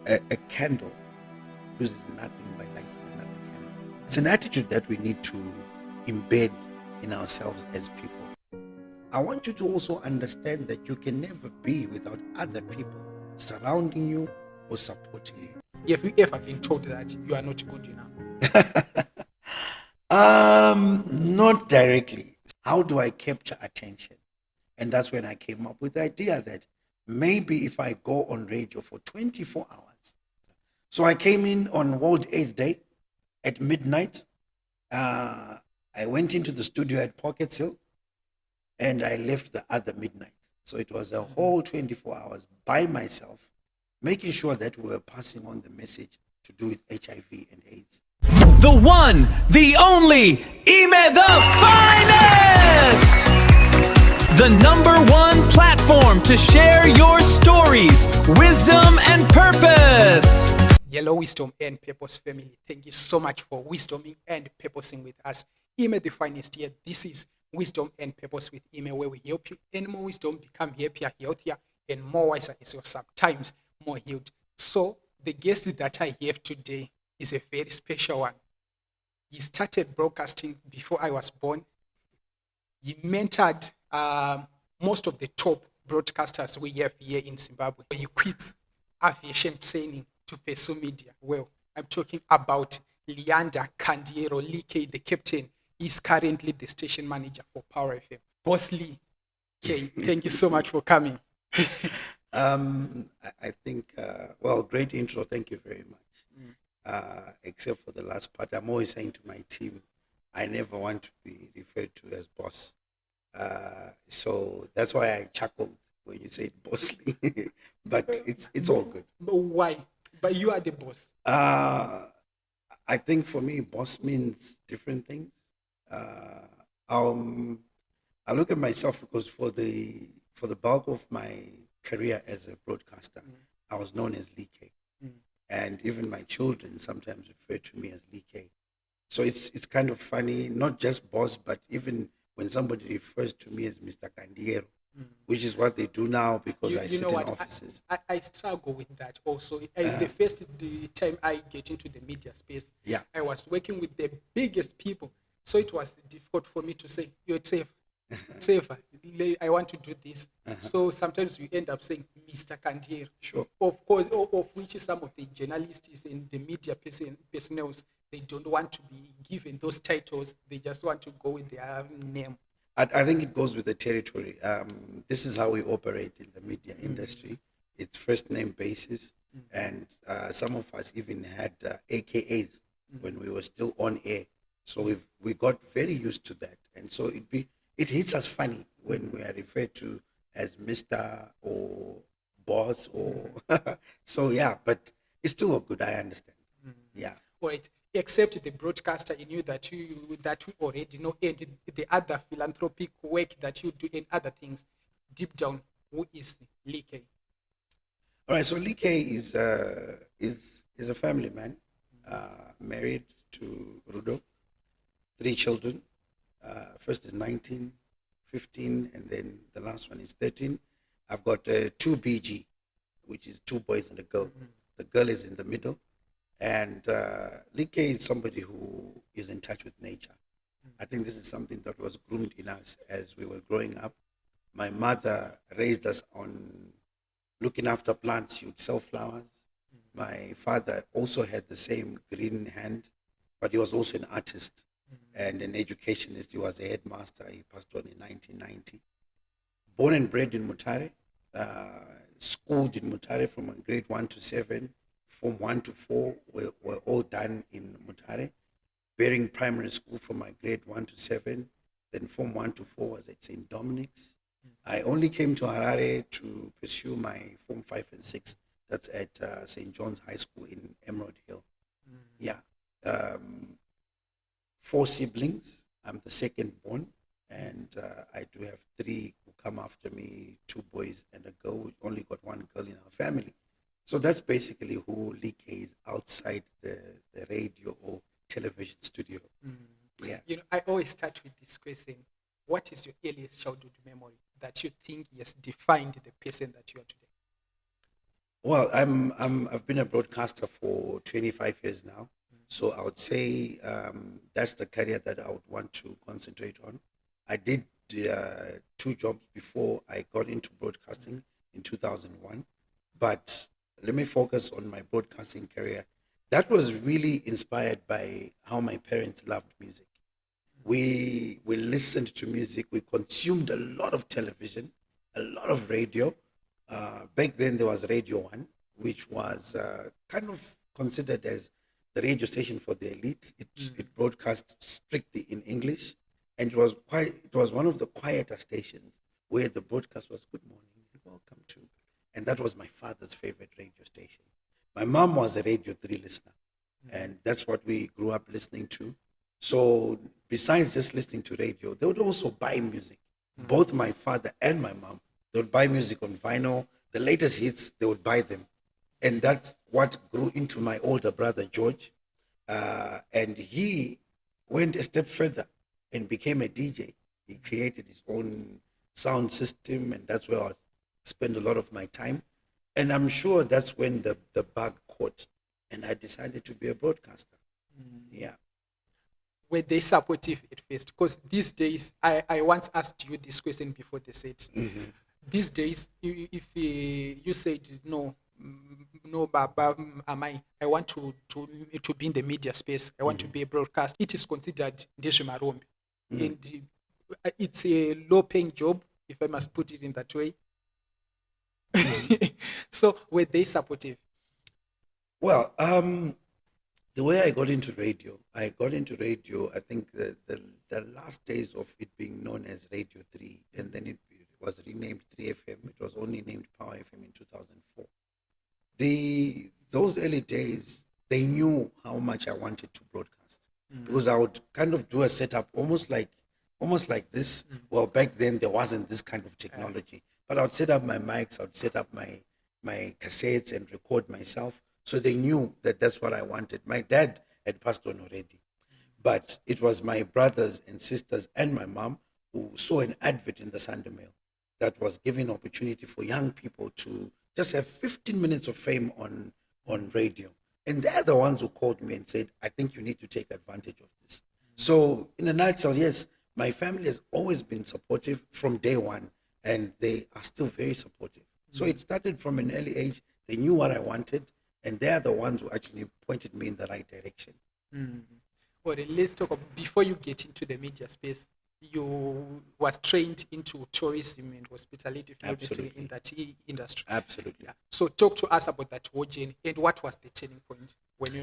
a candle loses nothing by lighting another candle. It's an attitude that we need to embed in ourselves as people. I want you to also understand that you can never be without other people surrounding you or supporting you. Have you ever been told that you are not good enough? Not directly. How do I capture attention? And that's when I came up with the idea that maybe if I go on radio for 24 hours. So I came in on World AIDS Day at midnight. I went into the studio at Pockets Hill and I left the other midnight. So it was a whole 24 hours by myself, making sure that we were passing on the message to do with HIV and AIDS. The one, the only, ImeTheFinest! The #1 platform to share your stories, wisdom, and purpose. Hello, Wisdom and Purpose family. Thank you so much for wisdoming and purposing with us. ImeTheFinest here. This is Wisdom and Purpose with Ime, where we help you and more wisdom become happier, healthier, and more wiser as well, sometimes more healed. So the guest that I have today is a very special one. He started broadcasting before I was born. He mentored most of the top broadcasters we have here in Zimbabwe. He quit aviation training to pursue media. Well, I'm talking about Leander Kandiero, LeeKay, the captain. He's currently the station manager for Power FM. Boss LeeKay, thank you so much for coming. I think, great intro. Thank you very much. Except for the last part, I'm always saying to my team, I never want to be referred to as boss. So that's why I chuckled when you said boss Lee. But it's all good. But why? But you are the boss. I think for me, boss means different things. I look at myself because for the bulk of my career as a broadcaster, I was known as LeeKay. And even my children sometimes refer to me as LeeKay. So it's kind of funny, not just boss, but even when somebody refers to me as Mr. Kandiero, which is what they do now because I sit in offices. I struggle with that also. The time I get into the media space, I was working with the biggest people. So it was difficult for me to say, you're Trevor, I want to do this. So sometimes we end up saying Mr. Kandiero. Sure. Of course, of which some of the journalists and the media personnel, they don't want to be given those titles. They just want to go with their name. I think it goes with the territory. This is how we operate in the media industry. It's first name basis. And some of us even had AKAs when we were still on air. So we got very used to that. And so it hits us funny when we are referred to as Mr. or boss or so but it's still all good. I understand. Yeah. All right. Except the broadcaster, you knew that we already know, and the other philanthropic work that you do and other things. Deep down, who is LeeKay? All right. So LeeKay is a family man, married to Rudo, 3 children. First is 19, 15, and then the last one is 13. I've got 2 BG, which is 2 boys and a girl. The girl is in the middle. And LeeKay is somebody who is in touch with nature. I think this is something that was groomed in us as we were growing up. My mother raised us on looking after plants. She would sell flowers. My father also had the same green hand, but he was also an artist and an educationist. He was a headmaster. He passed on in 1990. Born and bred in Mutare, schooled in Mutare from grade 1 to 7. From 1 to 4 were all done in Mutare. Bering Primary School from my grade 1 to 7. Then from 1 to 4 was at St. Dominic's. I only came to Harare to pursue my Form 5 and 6. That's at St. John's High School in Emerald Hill. 4 siblings. I'm the second born. And I do have 3 who come after me, 2 boys and a girl. We only got 1 girl in our family. So that's basically who LeeKay is outside the radio or television studio. Yeah. I always start with this question. What is your earliest childhood memory that you think has defined the person that you are today? Well, I've been a broadcaster for 25 years now. So I would say that's the career that I would want to concentrate on. I did two jobs before I got into broadcasting in 2001. But let me focus on my broadcasting career. That was really inspired by how my parents loved music. We listened to music. We consumed a lot of television, a lot of radio. Back then, there was Radio One, which was kind of considered as the radio station for the elite. It broadcast strictly in English, and it was one of the quieter stations where the broadcast was "Good morning and welcome to," and that was my father's favorite radio station. My mom was a Radio 3 listener, and that's what we grew up listening to. So besides just listening to radio, they would also buy music. Both my father and my mom, they would buy music on vinyl. The latest hits, they would buy them. And that's what grew into my older brother, George. And he went a step further and became a DJ. He created his own sound system, and that's where I spend a lot of my time. And I'm sure that's when the bug caught, and I decided to be a broadcaster. Yeah. Were they supportive at first? Because these days, I once asked you this question before the set. These days, if you said no, no, Baba, I want to be in the media space. I want to be a broadcast. It is considered Ndeshimarombe, and it's a low-paying job, if I must put it in that way. So were they supportive? Well, the way I got into radio, I think the last days of it being known as Radio 3, and then it was renamed 3FM. It was only named Power FM in 2004. Those early days, they knew how much I wanted to broadcast, because I would kind of do a setup almost like this. Well, back then there wasn't this kind of technology, but I would set up my mics, I would set up my cassettes and record myself. So they knew that that's what I wanted. My dad had passed on already, but it was my brothers and sisters and my mom who saw an advert in the Sunday Mail that was giving opportunity for young people to just have 15 minutes of fame on radio. And they're the ones who called me and said, I think you need to take advantage of this. So in a nutshell, yes, my family has always been supportive from day one, and they are still very supportive. So it started from an early age. They knew what I wanted, and they're the ones who actually pointed me in the right direction. Well, then let's talk about, before you get into the media space, you was trained into tourism and hospitality, if not mistaken, in that industry. Absolutely. Yeah. So talk to us about that whole journey, and what was the turning point when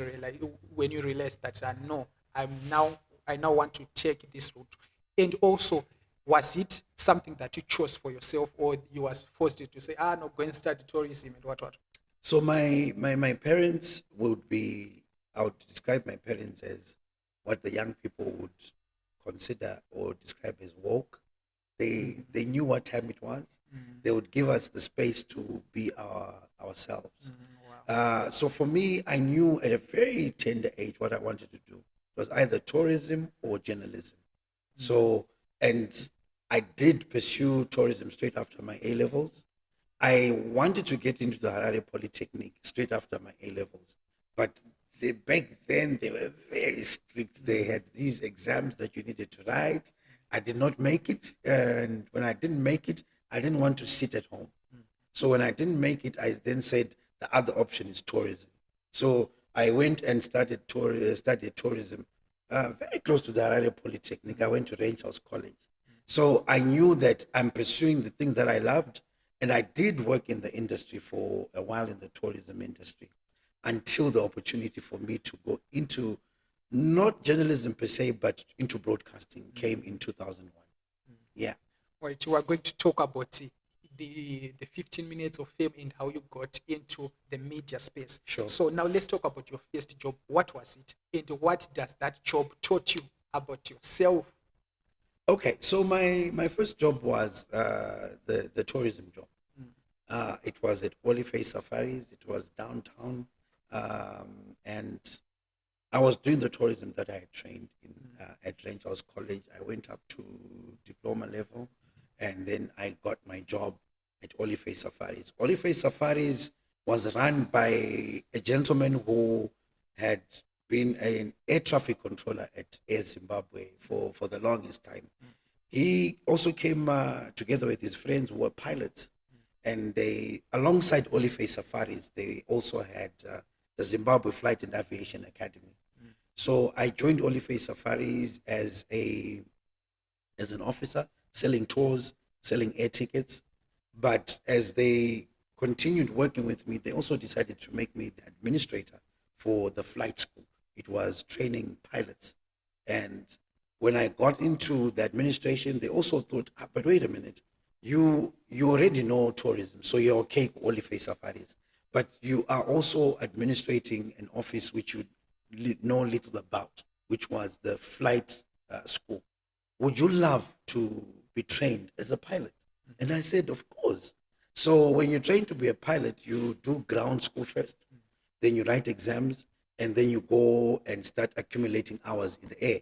you realized that I now want to take this route, and also, was it something that you chose for yourself, or you was forced to say, no, go and study tourism and what? So my parents I would describe my parents as what the young people would consider or describe as woke. They knew what time it was. They would give us the space to be ourselves. Wow. So for me, I knew at a very tender age what I wanted to do. It was either tourism or journalism. So, and I did pursue tourism straight after my A-levels. I wanted to get into the Harare Polytechnic straight after my A-levels, but back then they were very strict. They had these exams that you needed to write. I did not make it, and when I didn't make it, I didn't want to sit at home. So when I didn't make it, I then said the other option is tourism. So I went and studied tourism very close to the Harare Polytechnic. I went to Rangers College. So I knew that I'm pursuing the things that I loved. And I did work in the industry for a while, in the tourism industry, until the opportunity for me to go into not journalism per se, but into broadcasting came in 2001. Yeah. Right, we are going to talk about the 15 minutes of fame and how you got into the media space. Sure. So now let's talk about your first job. What was it? And what does that job taught you about yourself? Okay, so my first job was the tourism job. It was at Oliphant Safaris. It was downtown, and I was doing the tourism that I had trained in at Rangers College. I went up to diploma level, and then I got my job at Oliphant Safaris. Oliphant Safaris was run by a gentleman who had been an air traffic controller at Air Zimbabwe for the longest time. He also came together with his friends who were pilots, and they, alongside Olife Safaris, they also had the Zimbabwe Flight and Aviation Academy. So I joined Olife Safaris as an officer, selling tours, selling air tickets. But as they continued working with me, they also decided to make me the administrator for the flight school. It was training pilots. And when I got into the administration, they also thought, but wait a minute, you already know tourism, so you're okay with Olife Safaris. But you are also administrating an office which you know little about, which was the flight school. Would you love to be trained as a pilot? And I said, of course. So when you train to be a pilot, you do ground school first, then you write exams, and then you go and start accumulating hours in the air.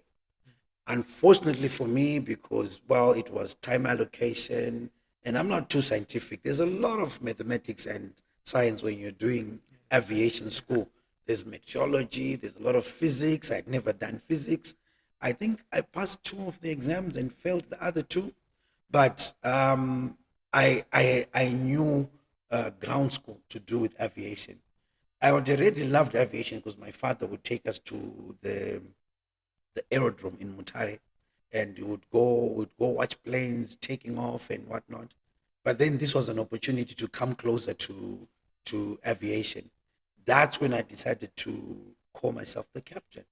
Unfortunately for me, because, well, it was time allocation, and I'm not too scientific. There's a lot of mathematics and science when you're doing aviation school. There's meteorology, there's a lot of physics. I'd never done physics. I think I passed 2 of the exams and failed the other 2. But I knew ground school to do with aviation. I had already loved aviation because my father would take us to the aerodrome in Mutare, and we would go watch planes taking off and whatnot. But then this was an opportunity to come closer to aviation. That's when I decided to call myself the captain.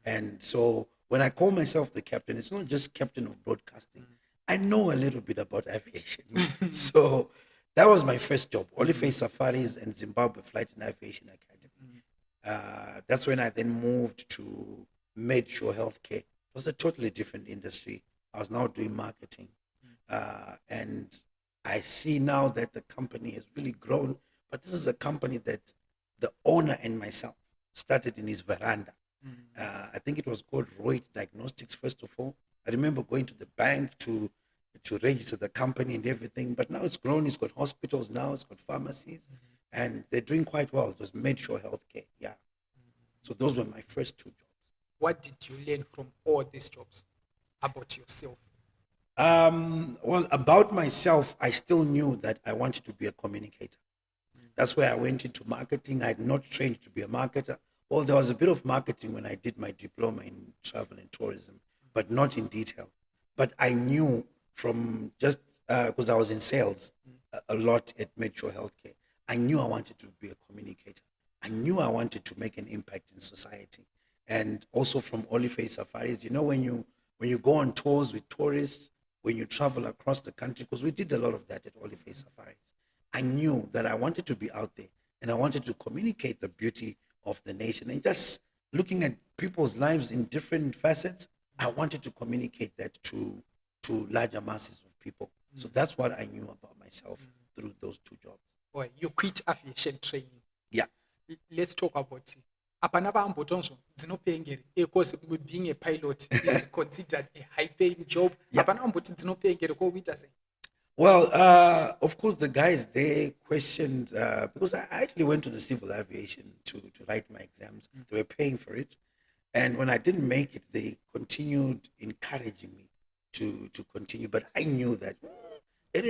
And so when I call myself the captain, it's not just captain of broadcasting. I know a little bit about aviation. So that was my first job, Olife Safaris and Zimbabwe Flight and Aviation Academy. That's when I then moved to MedSure Healthcare. It was a totally different industry. I was now doing marketing. And I see now that the company has really grown, but this is a company that the owner and myself started in his veranda. I think it was called Royd Diagnostics, first of all. I remember going to the bank to register the company and everything, but now it's grown. It's got hospitals now, it's got pharmacies, and they're doing quite well. It was MedSure Healthcare, yeah. So those were my first 2 jobs. What did you learn from all these jobs about yourself? Well, about myself, I still knew that I wanted to be a communicator. That's where I went into marketing. I had not trained to be a marketer. Well, there was a bit of marketing when I did my diploma in travel and tourism, but not in detail. But I knew from just because I was in sales a lot at MedSure Healthcare, I knew I wanted to be a communicator. I knew I wanted to make an impact in society. And also from Olife Safaris, you know, when you go on tours with tourists, when you travel across the country, because we did a lot of that at Olife Safaris, I knew that I wanted to be out there and I wanted to communicate the beauty of the nation. And just looking at people's lives in different facets, I wanted to communicate that to larger masses of people. So that's what I knew about myself through those 2 jobs. Well, you quit aviation training. Yeah. Let's talk about it. Apana vambotonzvo dzinopengera because being a pilot is considered a high-paying job. Yeah. Apana vamboti dzinopengera koita sei? Well, of course, the guys, they questioned, because I actually went to the civil aviation to write my exams. They were paying for it. And when I didn't make it, they continued encouraging me to continue. But I knew that, I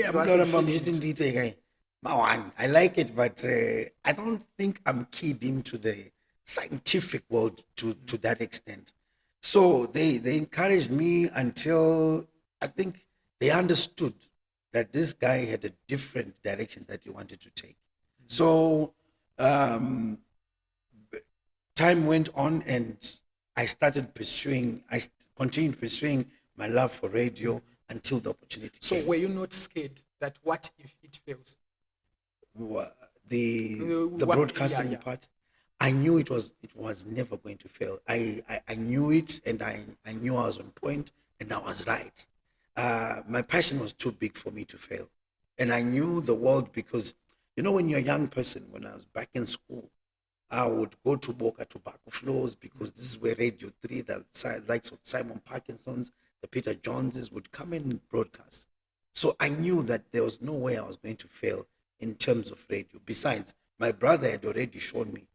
like it, but I don't think I'm keyed into the scientific world to that extent. So they encouraged me until I think they understood that this guy had a different direction that he wanted to take. So time went on, and I continued pursuing my love for radio until the opportunity So came. were you not scared that what if it fails? The What- broadcasting yeah. part, I knew it was never going to fail. I knew it, and I knew I was on point, and I was right. My passion was too big for me to fail. And I knew the world because, you know, when you're a young person, when I was back in school, I would go to Boca Tobacco Floors because this is where Radio 3, the likes of Simon Parkinson's, the Peter Joneses would come in and broadcast. So I knew that there was no way I was going to fail in terms of radio. Besides, My brother had already shown me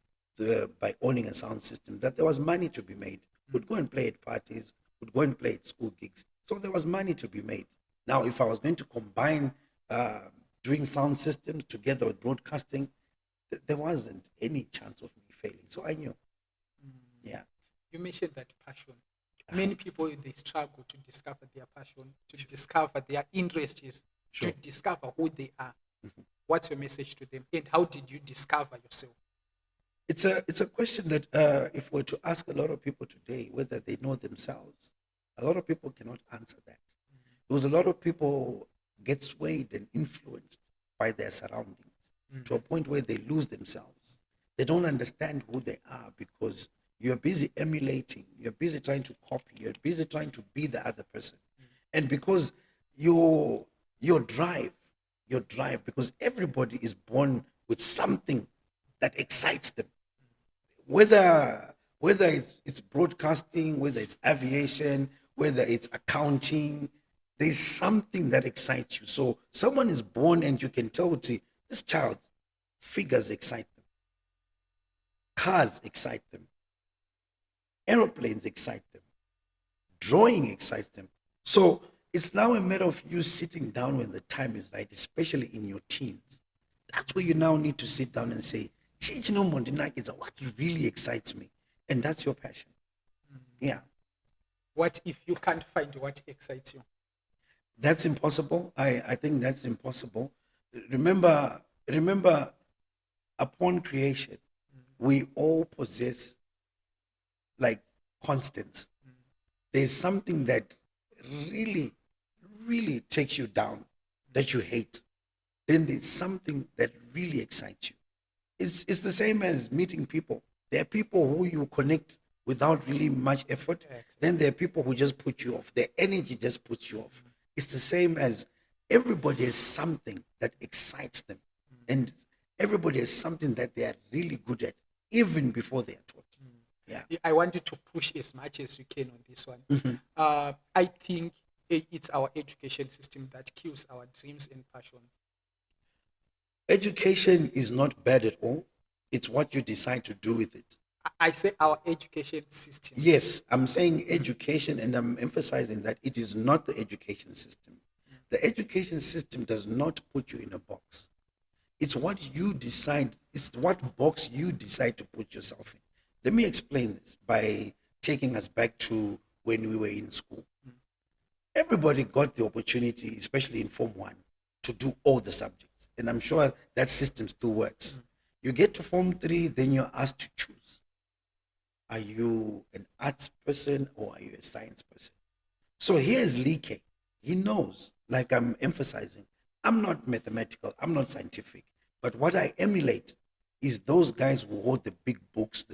by owning a sound system that there was money to be made. Would go and play at parties, would go and play at school gigs. So there was money to be made. Now, if I was going to combine doing sound systems together with broadcasting, there wasn't any chance of me failing. So I knew. Yeah. You mentioned that passion. Many people, they struggle to discover their passion, to discover their interests, Sure. to discover who they are. What's your message to them? And how did you discover yourself? It's a question that if we're to ask a lot of people today whether they know themselves, a lot of people cannot answer that. Because a lot of people get swayed and influenced by their surroundings to a point where they lose themselves. They don't understand who they are because you're busy emulating, you're busy trying to copy, you're busy trying to be the other person. And because your drive, because everybody is born with something that excites them. Whether it's broadcasting, whether it's aviation, whether it's accounting, there's something that excites you. So someone is born and you can tell, this child, figures excite them. Cars excite them. Aeroplanes excite them. Drawing excites them. So it's now a matter of you sitting down when the time is right, especially in your teens. That's where you now need to sit down and say, what really excites me? And that's your passion. Yeah. What if you can't find what excites you? That's impossible. I think that's impossible. Remember, upon creation, we all possess like constants. There's something that really, really takes you down that you hate. Then there's something that really excites you. It's the same as meeting people. There are people who you connect without really much effort. Exactly. Then there are people who just put you off. Their energy just puts you off. It's the same as everybody has something that excites them. And everybody has something that they are really good at, even before they are taught. Yeah. I want you to push as much as you can on this one. I think it's our education system that kills our dreams and passions. Education is not bad at all. It's what you decide to do with it. I say our education system. Yes, I'm saying education, and I'm emphasizing that it is not the education system. The education system does not put you in a box. It's what you decide, it's what box you decide to put yourself in. Let me explain this by taking us back to when we were in school. Everybody got the opportunity, especially in Form 1, to do all the subjects. And I'm sure that system still works. You get to Form 3, then you're asked to choose. Are you an arts person or are you a science person? So here's LeeKay. He knows, like I'm emphasizing, I'm not mathematical, I'm not scientific. But what I emulate is those guys who hold the big books,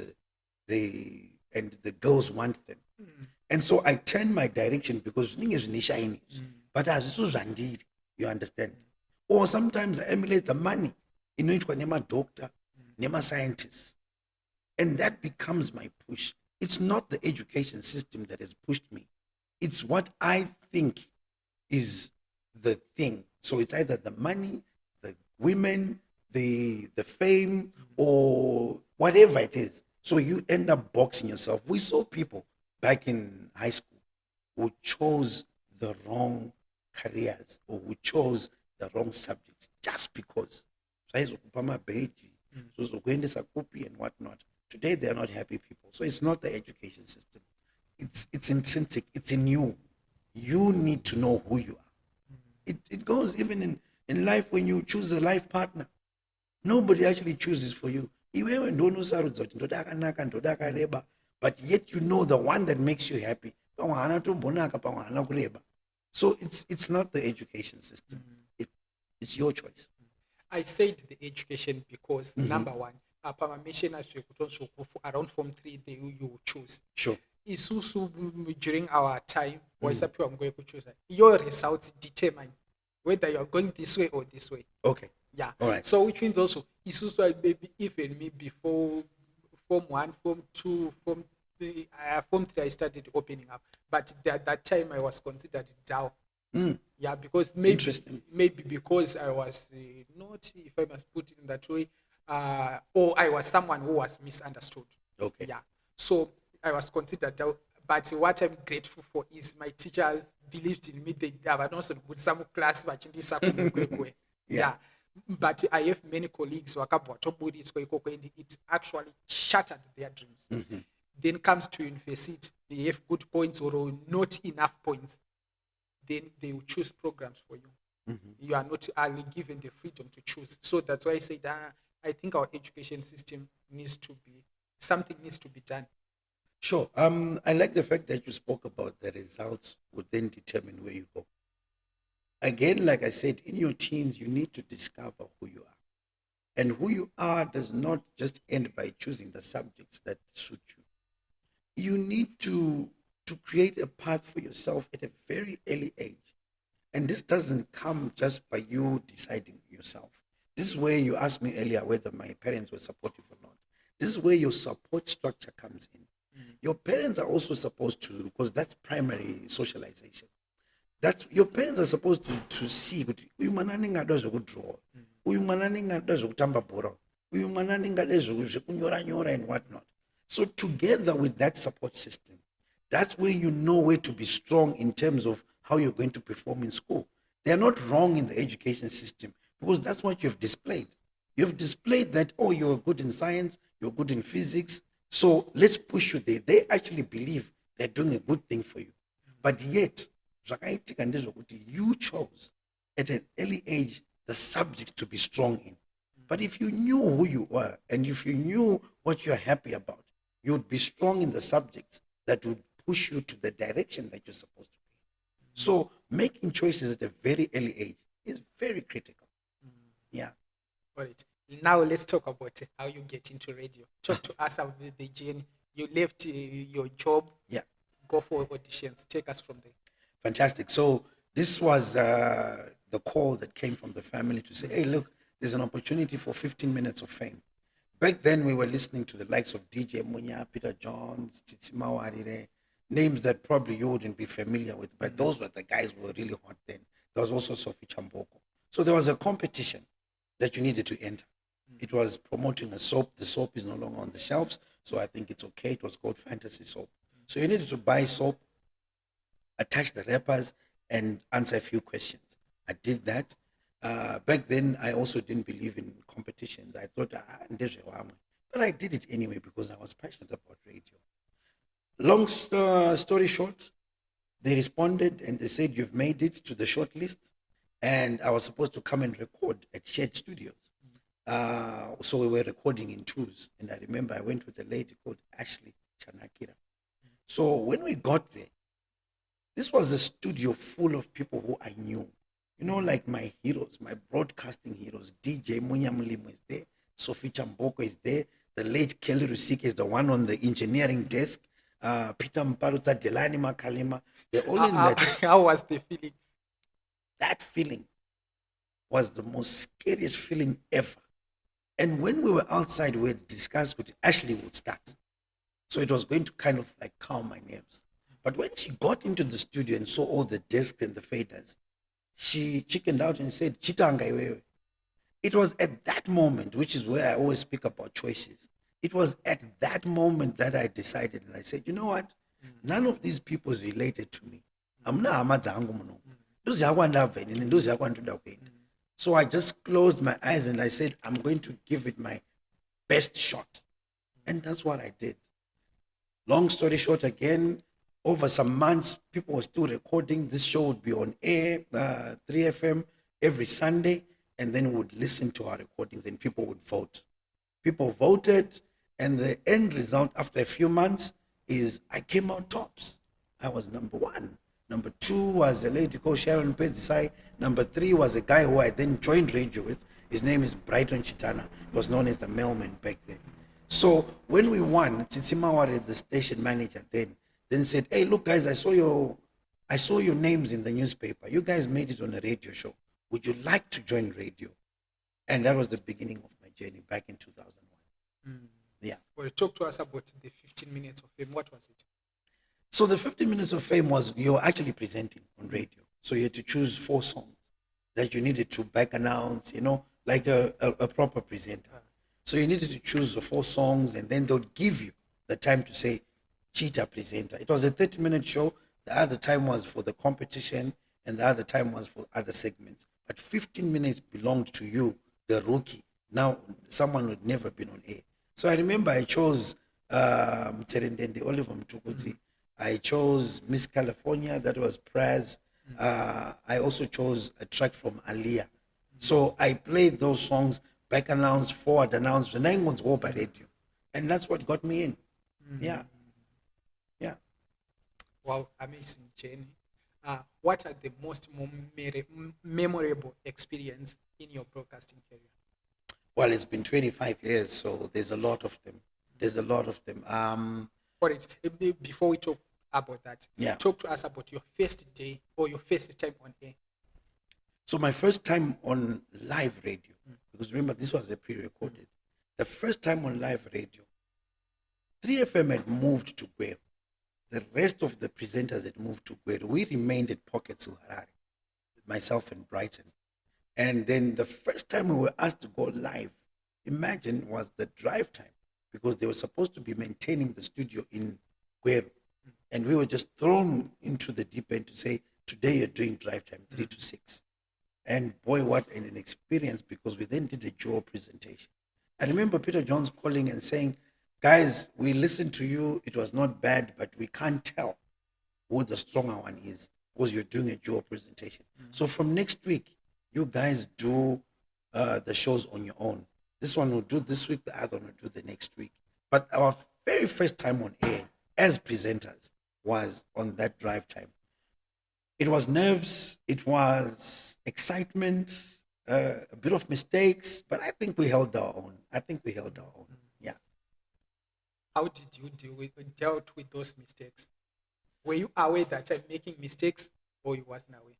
and the girls want them. And so I turn my direction because but as you understand. Or sometimes I emulate the money. Nema doctor, nema scientist. And that becomes my push. It's not the education system that has pushed me. It's what I think is the thing. So it's either the money, the women, the fame, or whatever it is. So you end up boxing yourself. We saw people back in high school who chose the wrong careers or who chose the wrong subjects just because. And whatnot. Today they are not happy people. So it's not the education system. It's intrinsic. It's in you. You need to know who you are. It goes even in life when you choose a life partner. Nobody actually chooses for you. But yet you know the one that makes you happy. So it's not the education system. It's your choice. I said the education because number one, around Form 3 you will choose. Sure. During our time, your results determine whether you are going this way or this way. Okay. Yeah. All right. So which means also maybe even me before Form 1, Form 2, Form 3, Form 3 I started opening up. But at that time I was considered down. Yeah, because maybe because I was not, if I must put it in that way, or I was someone who was misunderstood. Okay. Yeah. So I was considered out. But what I'm grateful for is my teachers believed in me. They have also good some class yeah. But I have many colleagues who are and it actually shattered their dreams. Then comes to university, they have good points or not enough points. Then they will choose programs for you. You are not only given the freedom to choose. So that's why I said I think our education system something needs to be done. Sure. I like the fact that you spoke about the results would then determine where you go. Again, like I said, in your teens, you need to discover who you are. And who you are does not just end by choosing the subjects that suit you. You need to create a path for yourself at a very early age. And this doesn't come just by you deciding yourself. This is where you asked me earlier whether my parents were supportive or not. This is where your support structure comes in. Your parents are also supposed to, because that's primary socialization. That's your parents are supposed to see ukuthi uyu mwana anengadwa zvokudraw, uyu mwana anengadwa zvokutamba bhora, uyu mwana anengada zvekunyora and whatnot. So together with that support system, that's where you know where to be strong in terms of how you're going to perform in school. They're not wrong in the education system because that's what you've displayed. You've displayed that, oh, you're good in science, you're good in physics, so let's push you there. They actually believe they're doing a good thing for you. But yet, you chose at an early age the subject to be strong in. But if you knew who you were and if you knew what you're happy about, you would be strong in the subjects that would push you to the direction that you're supposed to be. So making choices at a very early age is very critical. Yeah. All right. Now let's talk about how you get into radio. Talk to us about the journey. You left your job. Yeah. Go for auditions. Take us from there. Fantastic. So this was the call that came from the family to say, hey, look, there's an opportunity for 15 minutes of fame. Back then, we were listening to the likes of DJ Munya, Peter Jones, Titsima Warire, names that probably you wouldn't be familiar with, but those were the guys who were really hot then. There was also Sophie Chamboko. So there was a competition that you needed to enter. It was promoting a soap. The soap is no longer on the shelves, so I think it's okay. It was called Fantasy Soap. So you needed to buy soap, attach the rappers, and answer a few questions. I did that. Back then, I also didn't believe in competitions. I thought, but I did it anyway because I was passionate about radio. Long story short, they responded and they said, you've made it to the short list. And I was supposed to come and record at Shared Studios. So we were recording in twos. And I remember I went with a lady called Ashley Chanakira. So when we got there, this was a studio full of people who I knew. You know, like my heroes, my broadcasting heroes. DJ Munya Mulimo is there. Sophie Chamboko is there. The late Kelly Rusike is the one on the engineering desk. Peter Mparuta, Delani Makalima. They're all in that. How was the feeling? That feeling was the most scariest feeling ever. And when we were outside, we had discussed with Ashley would start. So it was going to kind of like calm my nerves. But when she got into the studio and saw all the desks and the faders, she chickened out and said, Chitanga iwewe. It was at that moment, which is where I always speak about choices. It was at that moment that I decided, and I said, you know what? None of these people is related to me. I'm not Amazangu Mono. So I just closed my eyes and I said, I'm going to give it my best shot. And that's what I did. Long story short, again, over some months, people were still recording. This show would be on air, 3FM, every Sunday, and then we would listen to our recordings and people would vote. People voted, and the end result after a few months is I came out tops. I was number one. Number two was a lady called Sharon Pedzisai. Number three was a guy who I then joined radio with. His name is Brighton Chitana. He was known as the mailman back then. So when we won, Tsitsima Ware, the station manager then said, hey, look, guys, I saw your names in the newspaper. You guys made it on a radio show. Would you like to join radio? And that was the beginning of my journey back in 2001. Yeah. Well, talk to us about the 15 minutes of fame. What was it? So the 15 minutes of fame was you're actually presenting on radio. So you had to choose 4 songs that you needed to back announce, you know, like a proper presenter. So you needed to choose the 4 songs, and then they'd give you the time to say, cheetah presenter. It was a 30-minute show. The other time was for the competition, and the other time was for other segments. But 15 minutes belonged to you, the rookie. Now, someone who'd never been on air. So I remember I chose Mutare Oliver Mtukudzi. I chose Miss California, that was Praz. I also chose a track from Aliyah. So I played those songs, back announced, forward announced, the nine ones go by radio. And that's what got me in. Yeah. Yeah. Wow, amazing journey. What are the most memorable experience in your broadcasting career? Well, it's been 25 years, so there's a lot of them. There's a lot of them. All right, before we talk about that, Yeah. talk to us about your first day or your first time on air. So my first time on live radio, because remember, this was a pre-recorded. The first time on live radio, 3FM had moved to Gweru. The rest of the presenters had moved to Gweru. We remained at Pockets in Harare, myself and Brighton. And then the first time we were asked to go live, imagine, was the drive time, because they were supposed to be maintaining the studio in Gweru. And we were just thrown into the deep end to say, today you're doing drive time, 3 to 6. And boy, what an experience, because we then did a dual presentation. I remember Peter Jones calling and saying, guys, we listened to you. It was not bad, but we can't tell who the stronger one is because you're doing a dual presentation. So from next week, you guys do the shows on your own. This one will do this week, the other one will do the next week. But our very first time on air as presenters was on that drive time. It was nerves, it was excitement, a bit of mistakes, but I think we held our own. Yeah. How did you dealt with those mistakes? Were you aware that I'm making mistakes, or you wasn't aware?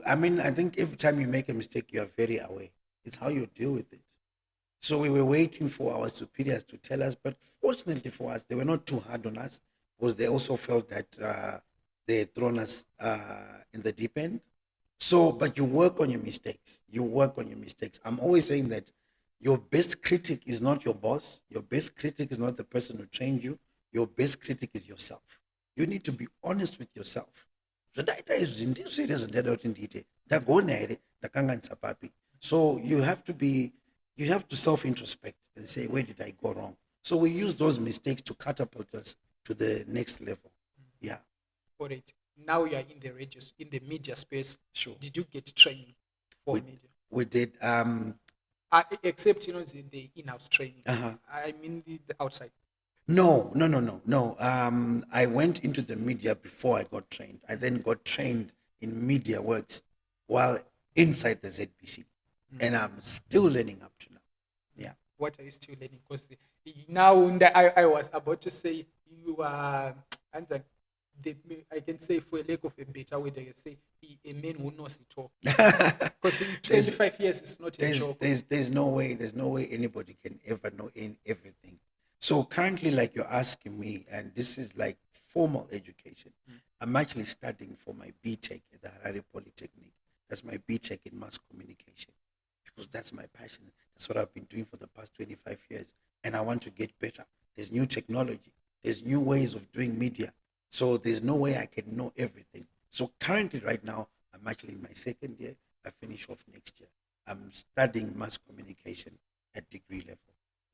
I think every time you make a mistake, you are very aware. It's how you deal with it. So we were waiting for our superiors to tell us, but fortunately for us, they were not too hard on us, because they also felt that they had thrown us in the deep end. So, but you work on your mistakes. I'm always saying that your best critic is not your boss. Your best critic is not the person who trained you. Your best critic is yourself. You need to be honest with yourself. So you have to self-introspect and say, where did I go wrong? So we use those mistakes to catapult us to the next level. Yeah. All right. Now you are in the media space. Sure. Did you get training for media? We did. Except the in-house training. I mean the outside. No. I went into the media before I got trained. I then got trained in media works while inside the ZBC, and I'm still learning up to now. Yeah. What are you still learning? Because now I was about to say you are, I can say, for a lack of a better way, they say a man who knows it all. Because in 25 years, it's not a joke. There's no way anybody can ever know everything. So currently, like you're asking me, and this is like formal education, I'm actually studying for my BTech at the Harare Polytechnic. That's my BTech in mass communication, because that's my passion. That's what I've been doing for the past 25 years, and I want to get better. There's new technology. There's new ways of doing media. So there's no way I can know everything. So currently, right now, I'm actually in my second year. I finish off next year. I'm studying mass communication at degree level.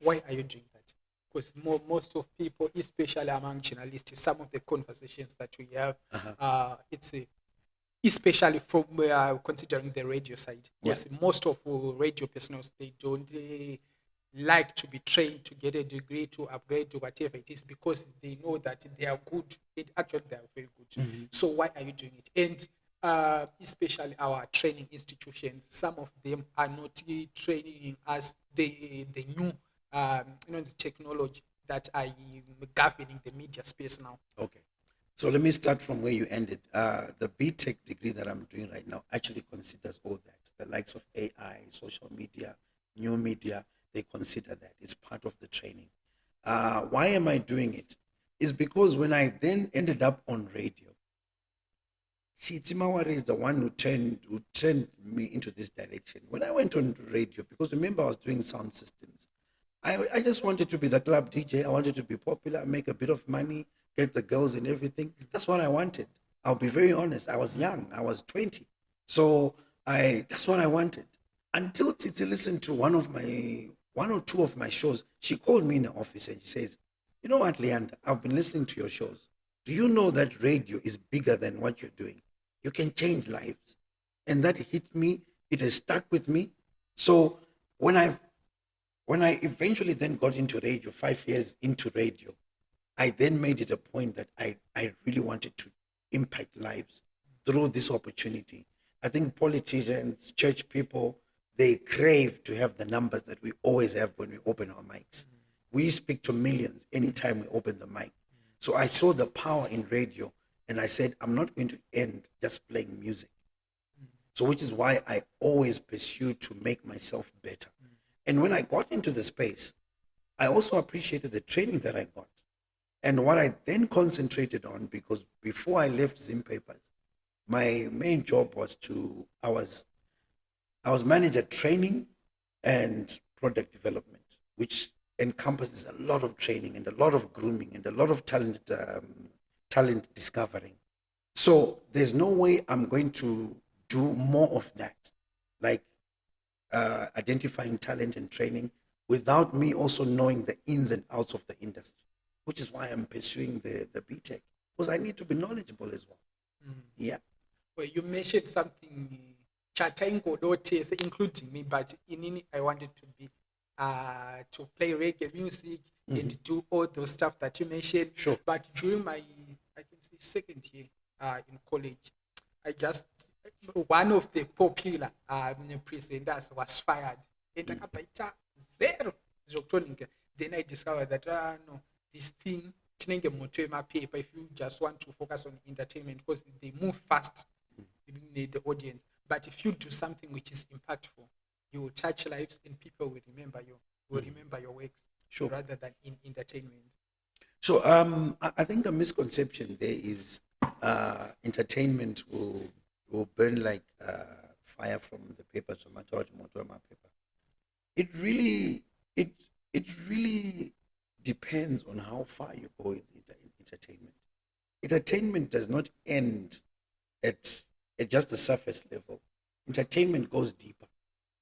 Why are you doing that? Because most of people, especially among journalists, some of the conversations that we have, especially from considering the radio side, because most of radio personnel, they don't like to be trained to get a degree, to upgrade to whatever it is, because they know that they are good. Actually, they are very good. So why are you doing it? And especially our training institutions, some of them are not training us the new the technology that are governing the media space now. Okay. So let me start from where you ended. The BTech degree that I'm doing right now actually considers all that. The likes of AI, social media, new media, they consider that. It's part of the training. Why am I doing it? It's because when I then ended up on radio, Timawari is the one who turned me into this direction. When I went on radio, because remember I was doing sound systems, I just wanted to be the club DJ. I wanted to be popular, make a bit of money, get the girls and everything. That's what I wanted. I'll be very honest. I was young. I was 20. So that's what I wanted. Until Titi listened to one or two of my shows. She called me in the office and she says, "You know what, Leander? I've been listening to your shows. Do you know that radio is bigger than what you're doing? You can change lives." And that hit me. It has stuck with me. So when I eventually then got into radio, 5 years into radio, I then made it a point that I really wanted to impact lives through this opportunity. I think politicians, church people, they crave to have the numbers that we always have when we open our mics. We speak to millions anytime we open the mic. So I saw the power in radio and I said, I'm not going to end just playing music. So which is why I always pursue to make myself better. And when I got into the space, I also appreciated the training that I got. And what I then concentrated on, because before I left Zim Papers, my main job was I was manager training and product development, which encompasses a lot of training and a lot of grooming and a lot of talent discovering. So there's no way I'm going to do more of that, like identifying talent and training, without me also knowing the ins and outs of the industry, which is why I'm pursuing the BTech, because I need to be knowledgeable as well. Yeah. Well, you mentioned something, including me, but I wanted to be to play reggae music and do all those stuff that you mentioned. Sure. But during my, I can say, second year in college, one of the popular presenters was fired. And zero. Then I discovered that no, this thing, paper, if you just want to focus on entertainment, because they move fast in the audience. But if you do something which is impactful, you will touch lives and people will remember you. Will remember your works, Sure. rather than in entertainment. So I think a misconception there is entertainment will burn like fire from the papers, from Mutare paper. It really depends on how far you go in entertainment. Entertainment does not end at just the surface level. Entertainment goes deeper.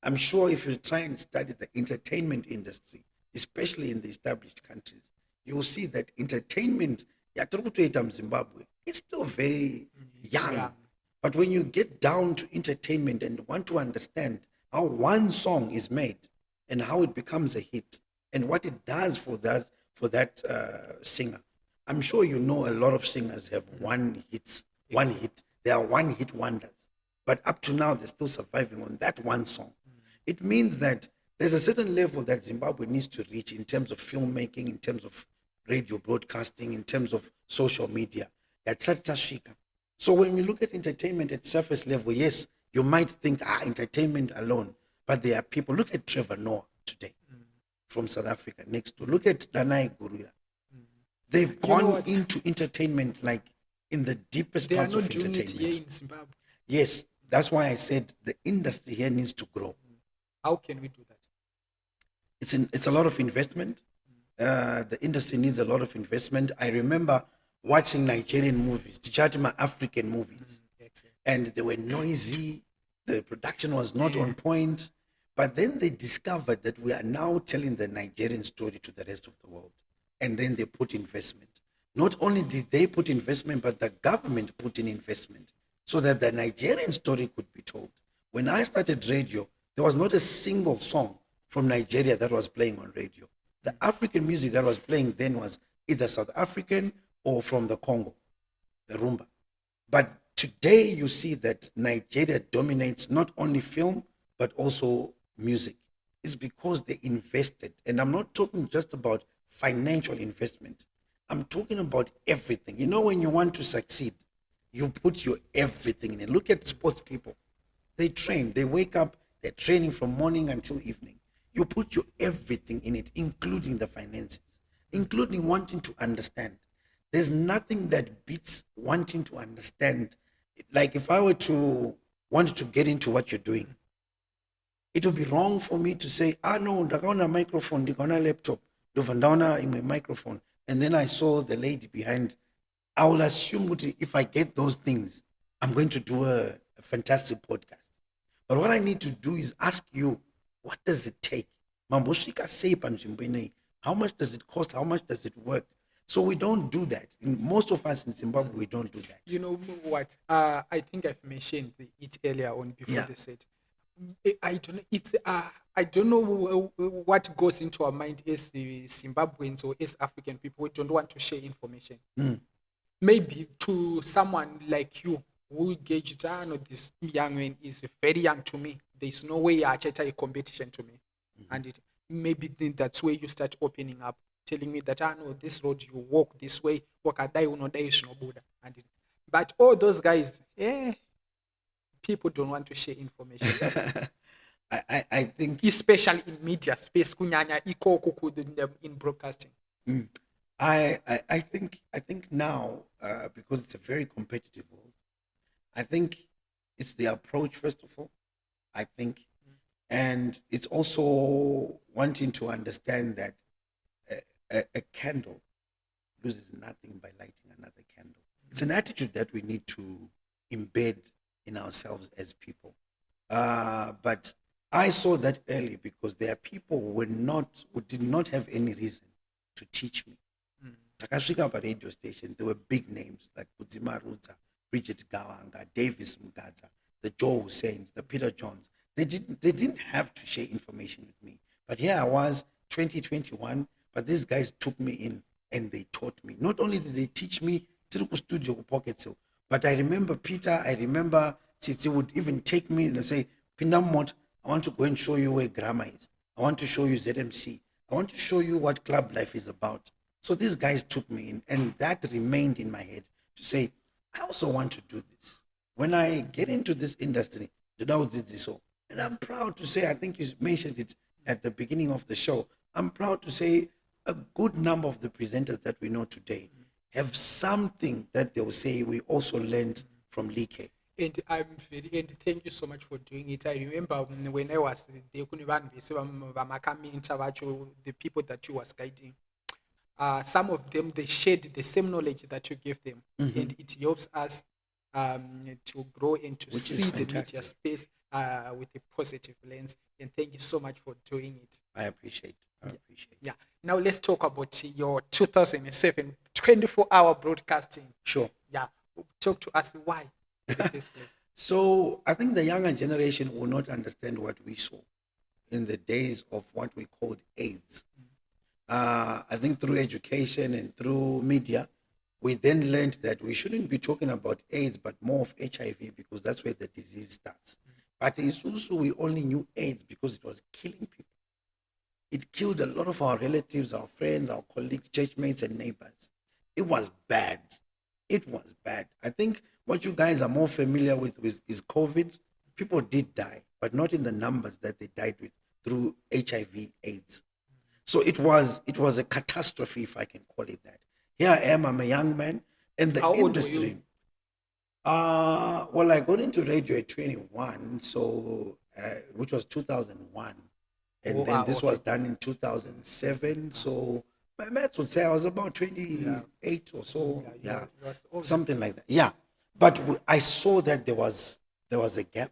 I'm sure if you try and study the entertainment industry, especially in the established countries, you will see that entertainment, Zimbabwe, it's still very young. Yeah. But when you get down to entertainment and want to understand how one song is made and how it becomes a hit and what it does for that singer, I'm sure you know a lot of singers have one hit. They are one-hit wonders. But up to now, they're still surviving on that one song. It means that there's a certain level that Zimbabwe needs to reach in terms of filmmaking, in terms of radio broadcasting, in terms of social media. That's such a shika. So when we look at entertainment at surface level, yes, you might think, entertainment alone. But there are people, look at Trevor Noah today from South Africa next to, look at Danai Gurira. They've gone into entertainment like in the deepest They are parts not of doing it entertainment. here in Zimbabwe. Yes, that's why I said the industry here needs to grow. How can we do that? It's a lot of investment. The industry needs a lot of investment. I remember watching Nigerian movies, Tichatima African movies, and they were noisy. The production was not on point. But then they discovered that we are now telling the Nigerian story to the rest of the world. And then they put investment. Not only did they put investment, but the government put in investment so that the Nigerian story could be told. When I started radio, there was not a single song from Nigeria that was playing on radio. The African music that was playing then was either South African or from the Congo, the rumba. But today you see that Nigeria dominates not only film, but also music. It's because they invested. And I'm not talking just about financial investment. I'm talking about everything. You know, when you want to succeed, you put your everything in it. Look at sports people. They train, they wake up, they're training from morning until evening. You put your everything in it, including the finances, including wanting to understand. There's nothing that beats wanting to understand. Like if I were to want to get into what you're doing, it would be wrong for me to say, no, ndakaona microphone, ndikaona laptop, ndobva ndaona imwe microphone, and then I saw the lady behind. I will assume that if I get those things, I'm going to do a fantastic podcast. But what I need to do is ask you, what does it take? Mamboshika say panzvimbo inei. How much does it cost? How much does it work? So we don't do that. Most of us in Zimbabwe, we don't do that. You know what? I think I've mentioned it earlier on before they said. I don't know. It's I don't know what goes into our mind as the Zimbabweans or as African people. We don't want to share information. Maybe to someone like you who gauge this young man is very young to me. There's no way I a competition to me, and it maybe that's where you start opening up, telling me that no, this road you walk this way, walk a die no die no Buddha, and but all those guys, people don't want to share information. I think, especially in media space, kunyanya in broadcasting. I think now, because it's a very competitive world, I think it's the approach, first of all, I think, and it's also wanting to understand that a candle loses nothing by lighting another candle. It's an attitude that we need to embed in ourselves as people. But I saw that early because there are people who did not have any reason to teach me. Takasvika radio station, there were big names like Kudzima Rudza, Bridget Gawanga, Davis Mgadza, the Joe Husseins, the Peter Johns. They didn't have to share information with me. But here I was, 2021, but these guys took me in and they taught me. Not only did they teach me Tiruku Studio Pocket, but I remember Peter, I remember Tsitsi would even take me and say, Pindamot, I want to go and show you where grammar is. I want to show you ZMC. I want to show you what club life is about. So these guys took me in, and that remained in my head to say, I also want to do this. When I get into this industry, and I'm proud to say, I think you mentioned it at the beginning of the show, I'm proud to say a good number of the presenters that we know today have something that they'll say we also learned from LeeKay. And thank you so much for doing it. I remember when I was there, the people that you was guiding, some of them, they shared the same knowledge that you gave them, and it helps us to grow and to see the media space with a positive lens. And thank you so much for doing it. I appreciate it. Yeah. Now let's talk about your 2007 24-hour broadcasting. Sure. Yeah. Talk to us why. So I think the younger generation will not understand what we saw in the days of what we called AIDS. I think through education and through media, we then learned that we shouldn't be talking about AIDS, but more of HIV, because that's where the disease starts. But it's also, we only knew AIDS because it was killing people. It killed a lot of our relatives, our friends, our colleagues, churchmates, and neighbors. It was bad. It was bad. I think what you guys are more familiar with is COVID. People did die, but not in the numbers that they died with through HIV, AIDS. So it was a catastrophe, if I can call it that. Here I am, I'm a young man, and the How industry. old were you? Well, I got into radio at 21, so which was 2001. And then this was done in 2007. So my maths would say I was about 28 or so. Yeah, something like that. Yeah. But I saw that there was a gap.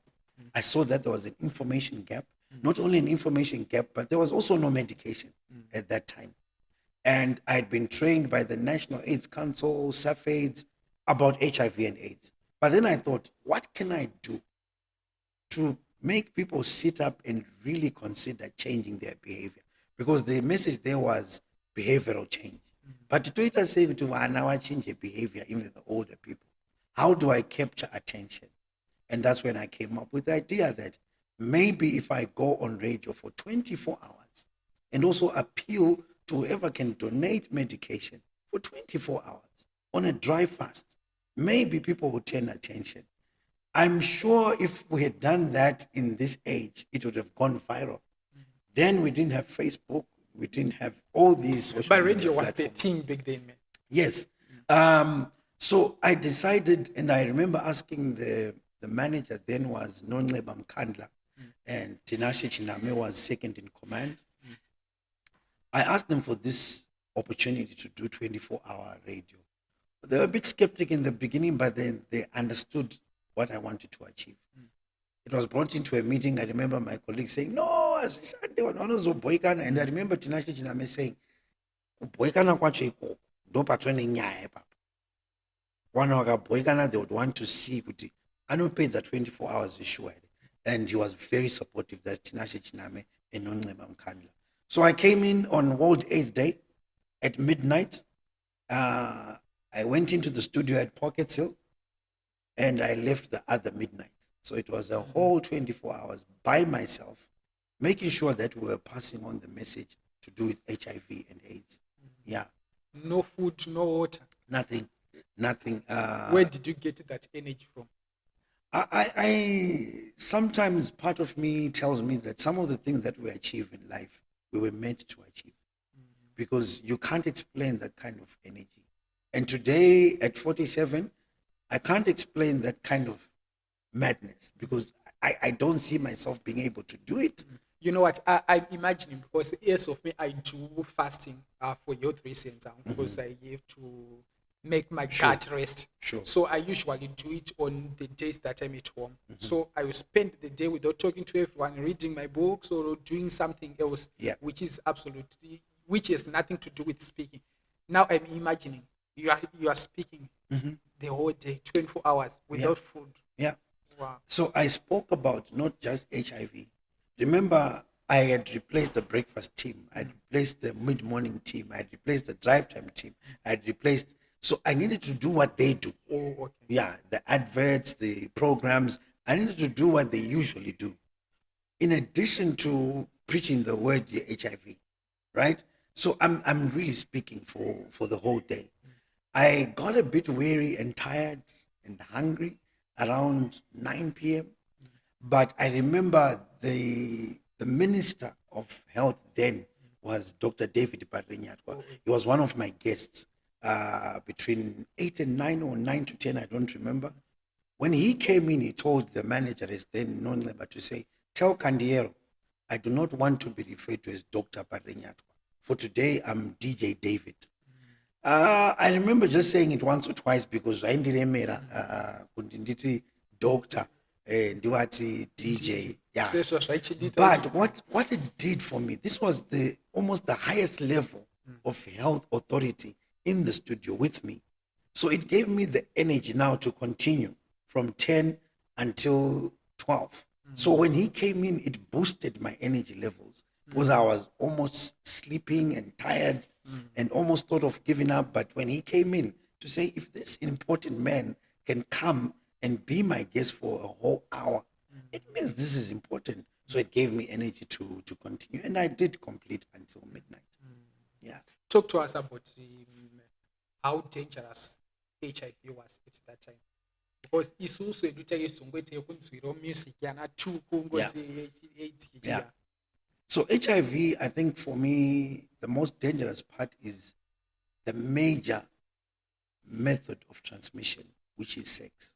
I saw that there was an information gap. Not only an information gap, but there was also no medication at that time. And I'd been trained by the National AIDS Council, SAFAIDS, about HIV and AIDS. But then I thought, what can I do to make people sit up and really consider changing their behavior? Because the message there was behavioral change. But to it, I say to now change your behavior, even the older people. How do I capture attention? And that's when I came up with the idea that maybe if I go on radio for 24 hours and also appeal to whoever can donate medication for 24 hours on a dry fast, maybe people would turn attention. I'm sure if we had done that in this age, it would have gone viral. Then we didn't have Facebook. We didn't have all these social But media radio was the platforms. thing back then, man. Yes. So I decided, and I remember asking the manager then was Nonleba Mkandla. and Tinashe Chiname was second in command. I asked them for this opportunity to do 24-hour radio. They were a bit skeptic in the beginning, but then they understood what I wanted to achieve. It was brought into a meeting. I remember my colleague saying, no, and I remember Tinashe Chiname saying, boykana kwacho ikoko ndo patone nyaya papa. One boykana, they would want to see kuti anopedza 24 hours sure. And he was very supportive. That's Tinashe Chiname and Nonxeba Mkandla. So I came in on World AIDS Day at midnight. I went into the studio at Pockets Hill and I left the other midnight. So it was a whole 24 hours by myself, making sure that we were passing on the message to do with HIV and AIDS. Yeah. No food, no water. Nothing. Where did you get that energy from? I sometimes part of me tells me that some of the things that we achieve in life, we were meant to achieve. Because you can't explain that kind of energy. And today at 47, I can't explain that kind of madness because I don't see myself being able to do it. You know what? I'm imagining because years of me, I do fasting for health reasons because I have to make my gut rest. Sure. So I usually do it on the days that I'm at home. So I will spend the day without talking to everyone, reading my books or doing something else, which has nothing to do with speaking. Now I'm imagining you are speaking the whole day, 24 hours without food. Yeah. Wow. So I spoke about not just HIV. Remember, I had replaced the breakfast team. I had replaced the mid-morning team. I had replaced the drive time team. I had replaced. So I needed to do what they do. Oh, okay. Yeah, the adverts, the programs. I needed to do what they usually do. In addition to preaching the word HIV, right? So I'm really speaking for the whole day. I got a bit weary and tired and hungry around 9 p.m. But I remember the Minister of Health then was Dr. David Barrinyatwa. He was one of my guests between 8 and 9 or 9 to 10, I don't remember. When he came in, he told the manager, then Nonxeba, to say, tell Kandiero, I do not want to be referred to as Dr. Barrinyatwa. For today, I'm DJ David. I remember just saying it once or twice because I didn't doctor Duati DJ. Yeah. But what it did for me, this was almost the highest level of health authority in the studio with me. So it gave me the energy now to continue from 10 until 12. So when he came in, it boosted my energy levels because I was almost sleeping and tired and almost thought of giving up. But when he came in to say, if this important man can come and be my guest for a whole hour, it means this is important. So it gave me energy to continue. And I did complete until midnight. Yeah. Talk to us about how dangerous HIV was at that time. Because it's also a music. Yeah. So HIV, I think for me, the most dangerous part is the major method of transmission, which is sex.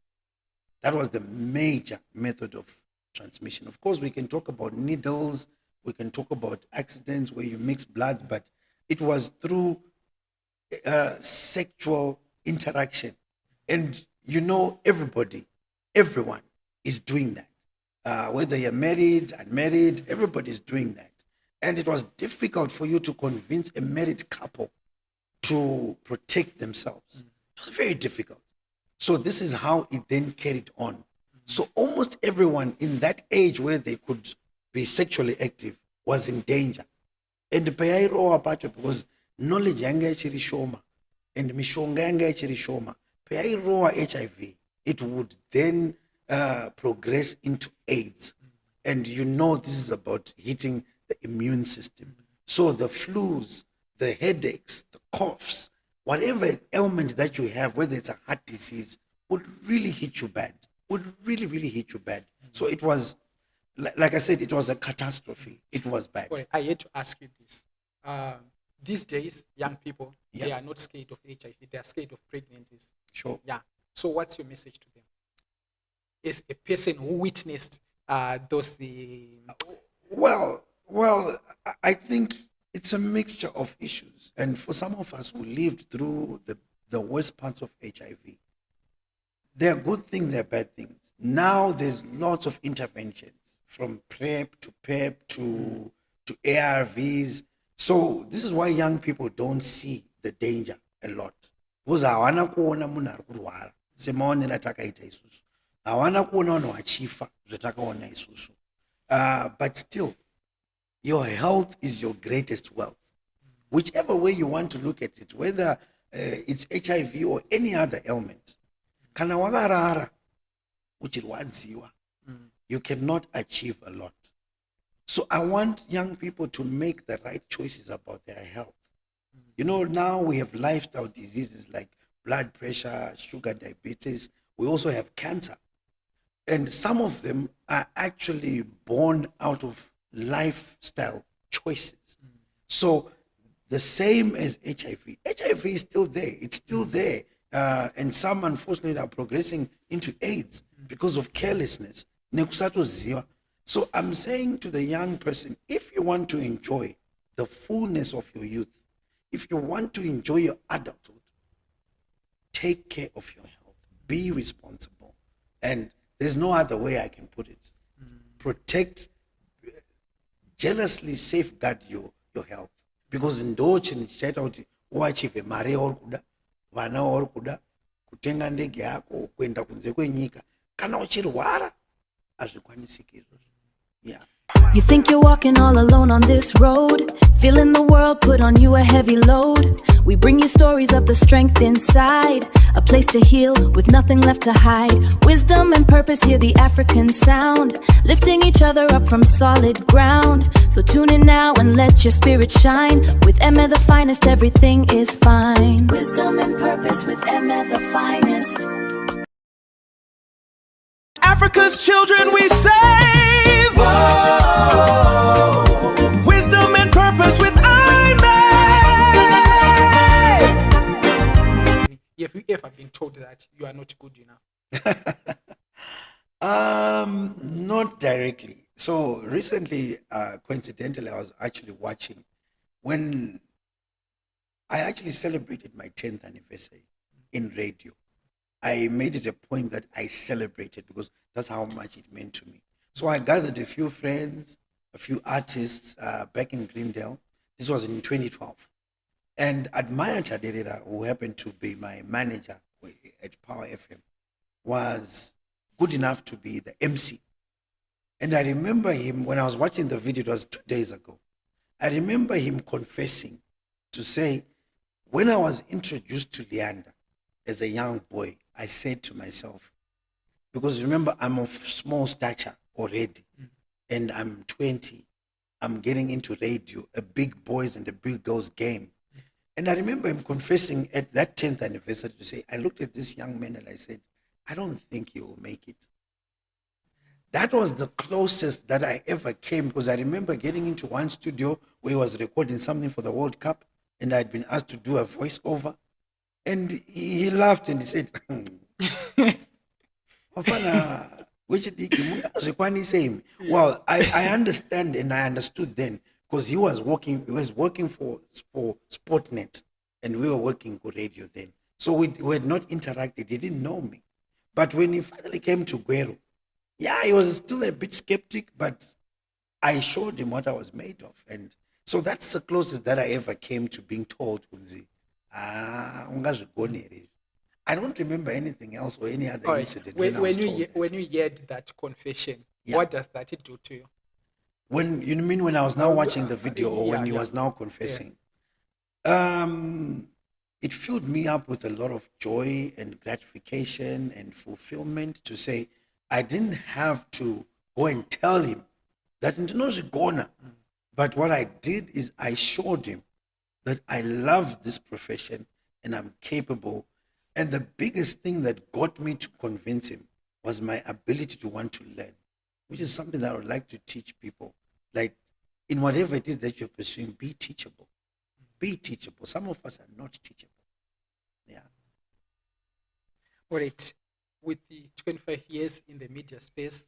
That was the major method of transmission. Of course, we can talk about needles, we can talk about accidents where you mix blood, but it was through sexual interaction. And you know, everyone is doing that. Whether you're married, unmarried, everybody's doing that. And it was difficult for you to convince a married couple to protect themselves. It was very difficult. So this is how it then carried on. So almost everyone in that age where they could be sexually active was in danger. And because knowledge yanga ichiri shoma and mishonga yanga ichiri shoma, HIV, it would then progress into AIDS. And you know this is about hitting the immune system. So the flus, the headaches, the coughs, whatever ailment that you have, whether it's a heart disease, would really hit you bad, would really, really hit you bad. So it was, like I said, it was a catastrophe. It was bad. Well, I had to ask you this. These days, young people, they are not scared of HIV. They are scared of pregnancies. Sure. Yeah. So what's your message to them? As a person who witnessed those? Well, I think it's a mixture of issues. And for some of us who lived through the worst parts of HIV, there are good things, there are bad things. Now there's lots of interventions from PrEP to PEP to ARVs. So this is why young people don't see the danger a lot. Because hawana kuona munhu ari kurwara semaonera takaita isusu. Hawana kuona vanhu vachifa zvatakaona isusu. But still, your health is your greatest wealth. Whichever way you want to look at it, whether it's HIV or any other ailment, kana wakarara uchirwadziwa, you cannot achieve a lot. So I want young people to make the right choices about their health. You know, now we have lifestyle diseases like blood pressure, sugar, diabetes. We also have cancer. And some of them are actually born out of lifestyle choices. So the same as HIV. HIV is still there. It's still there. And some, unfortunately, are progressing into AIDS because of carelessness. So I'm saying to the young person, if you want to enjoy the fullness of your youth, if you want to enjoy your adulthood, take care of your health. Be responsible. And there's no other way I can put it. Protect, jealously safeguard your health. Because in Dochin, chat out, uachieve mare or kuda, vana or kuda, kutenga ndege yako, kwenda kunze kwenyika, kana uchirwara, azvikwanisiki izvozvo. Yeah. You think you're walking all alone on this road, feeling the world put on you a heavy load. We bring you stories of the strength inside, a place to heal with nothing left to hide. Wisdom and purpose, hear the African sound, lifting each other up from solid ground. So tune in now and let your spirit shine. With ImeTheFinest, everything is fine. Wisdom and purpose with ImeTheFinest. Africa's children we save. Whoa. Wisdom and purpose with Ime. Have you ever been told that you are not good enough? Not directly. So recently, coincidentally, I was actually watching when I actually celebrated my 10th anniversary in radio. I made it a point that I celebrated because that's how much it meant to me. So I gathered a few friends, a few artists back in Greendale. This was in 2012. And Admire Chaderera, who happened to be my manager at Power FM, was good enough to be the MC. And I remember him, when I was watching the video, it was 2 days ago. I remember him confessing to say, when I was introduced to Leander as a young boy, I said to myself, because remember, I'm of small stature already, and I'm 20, I'm getting into radio, a big boys and a big girls game. And I remember him confessing at that 10th anniversary to say, I looked at this young man and I said, I don't think he will make it. That was the closest that I ever came, because I remember getting into one studio where he was recording something for the World Cup, and I'd been asked to do a voiceover. And he laughed and he said, well, I understand, and I understood then, because he was working for Sportnet, and we were working for radio then. So we had not interacted. He didn't know me. But when he finally came to Guero, yeah, he was still a bit skeptic, but I showed him what I was made of. And so that's the closest that I ever came to being told, Kunzi, I don't remember anything else or any other incident. When you heard that confession, what does that do to you? When you mean when I was now watching the video, or when he was now confessing? It filled me up with a lot of joy and gratification and fulfillment to say I didn't have to go and tell him that gonna. But what I did is I showed him that I love this profession and I'm capable. And the biggest thing that got me to convince him was my ability to want to learn, which is something that I would like to teach people. Like, in whatever it is that you're pursuing, be teachable. Be teachable. Some of us are not teachable. Yeah. All right. With the 25 years in the media space,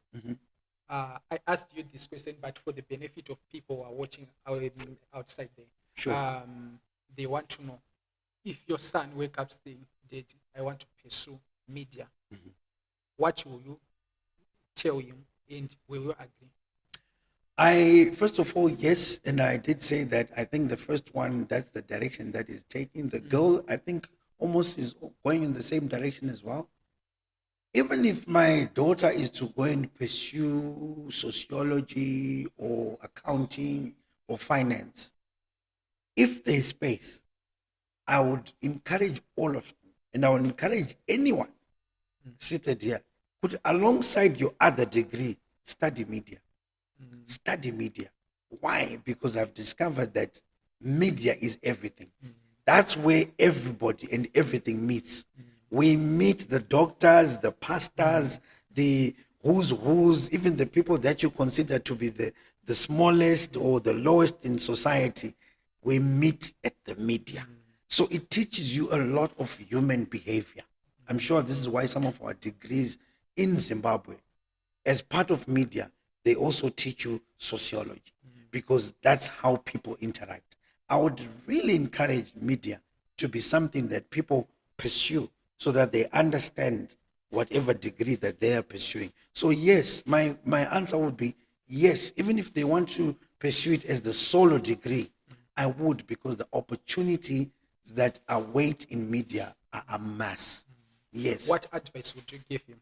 I asked you this question, but for the benefit of people who are watching outside there, Sure. they want to know if your son wake up saying, "Daddy, I want to pursue media," what will you tell him, and will you agree? First of all, yes, and I did say that I think the first one, that's the direction that is taking. The girl, I think, almost is going in the same direction as well. Even if my daughter is to go and pursue sociology or accounting or finance, if there's space, I would encourage all of them, and I would encourage anyone seated here, put alongside your other degree, study media. Study media. Why? Because I've discovered that media is everything. That's where everybody and everything meets. We meet the doctors, the pastors, the who's, even the people that you consider to be the smallest or the lowest in society. We meet at the media. So it teaches you a lot of human behavior. I'm sure this is why some of our degrees in Zimbabwe, as part of media, they also teach you sociology, because that's how people interact. I would really encourage media to be something that people pursue so that they understand whatever degree that they are pursuing. So yes, my answer would be yes, even if they want to pursue it as the solo degree, I would, because the opportunity that await in media are a mass. Yes. What advice would you give him?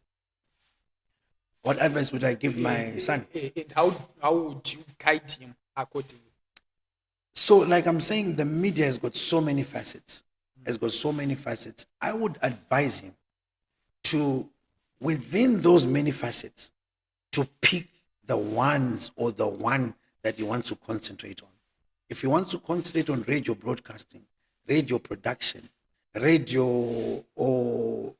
What advice would I give my son? And how would you guide him accordingly? So, like I'm saying, the media has got so many facets. Has got so many facets. I would advise him to, within those many facets, to pick the ones or the one that he wants to concentrate on. If he wants to concentrate on radio broadcasting, radio production, radio or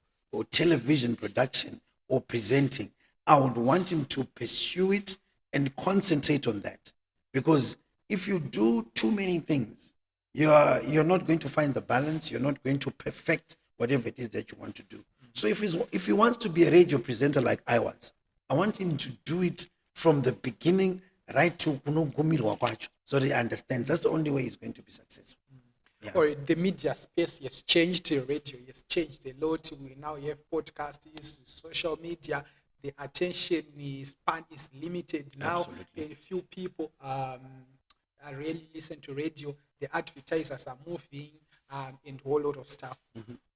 television production or presenting, I would want him to pursue it and concentrate on that. Because if you do too many things, you're not going to find the balance. You're not going to perfect whatever it is that you want to do. So if he wants to be a radio presenter like I was, I want him to do it from the beginning right to so that he understands. That's the only way he's going to be successful. Yeah. Or the media space has changed, the radio has changed a lot. We now have podcasts, social media. The attention span is limited now. Absolutely. And few people really listen to radio. The advertisers are moving and a whole lot of stuff.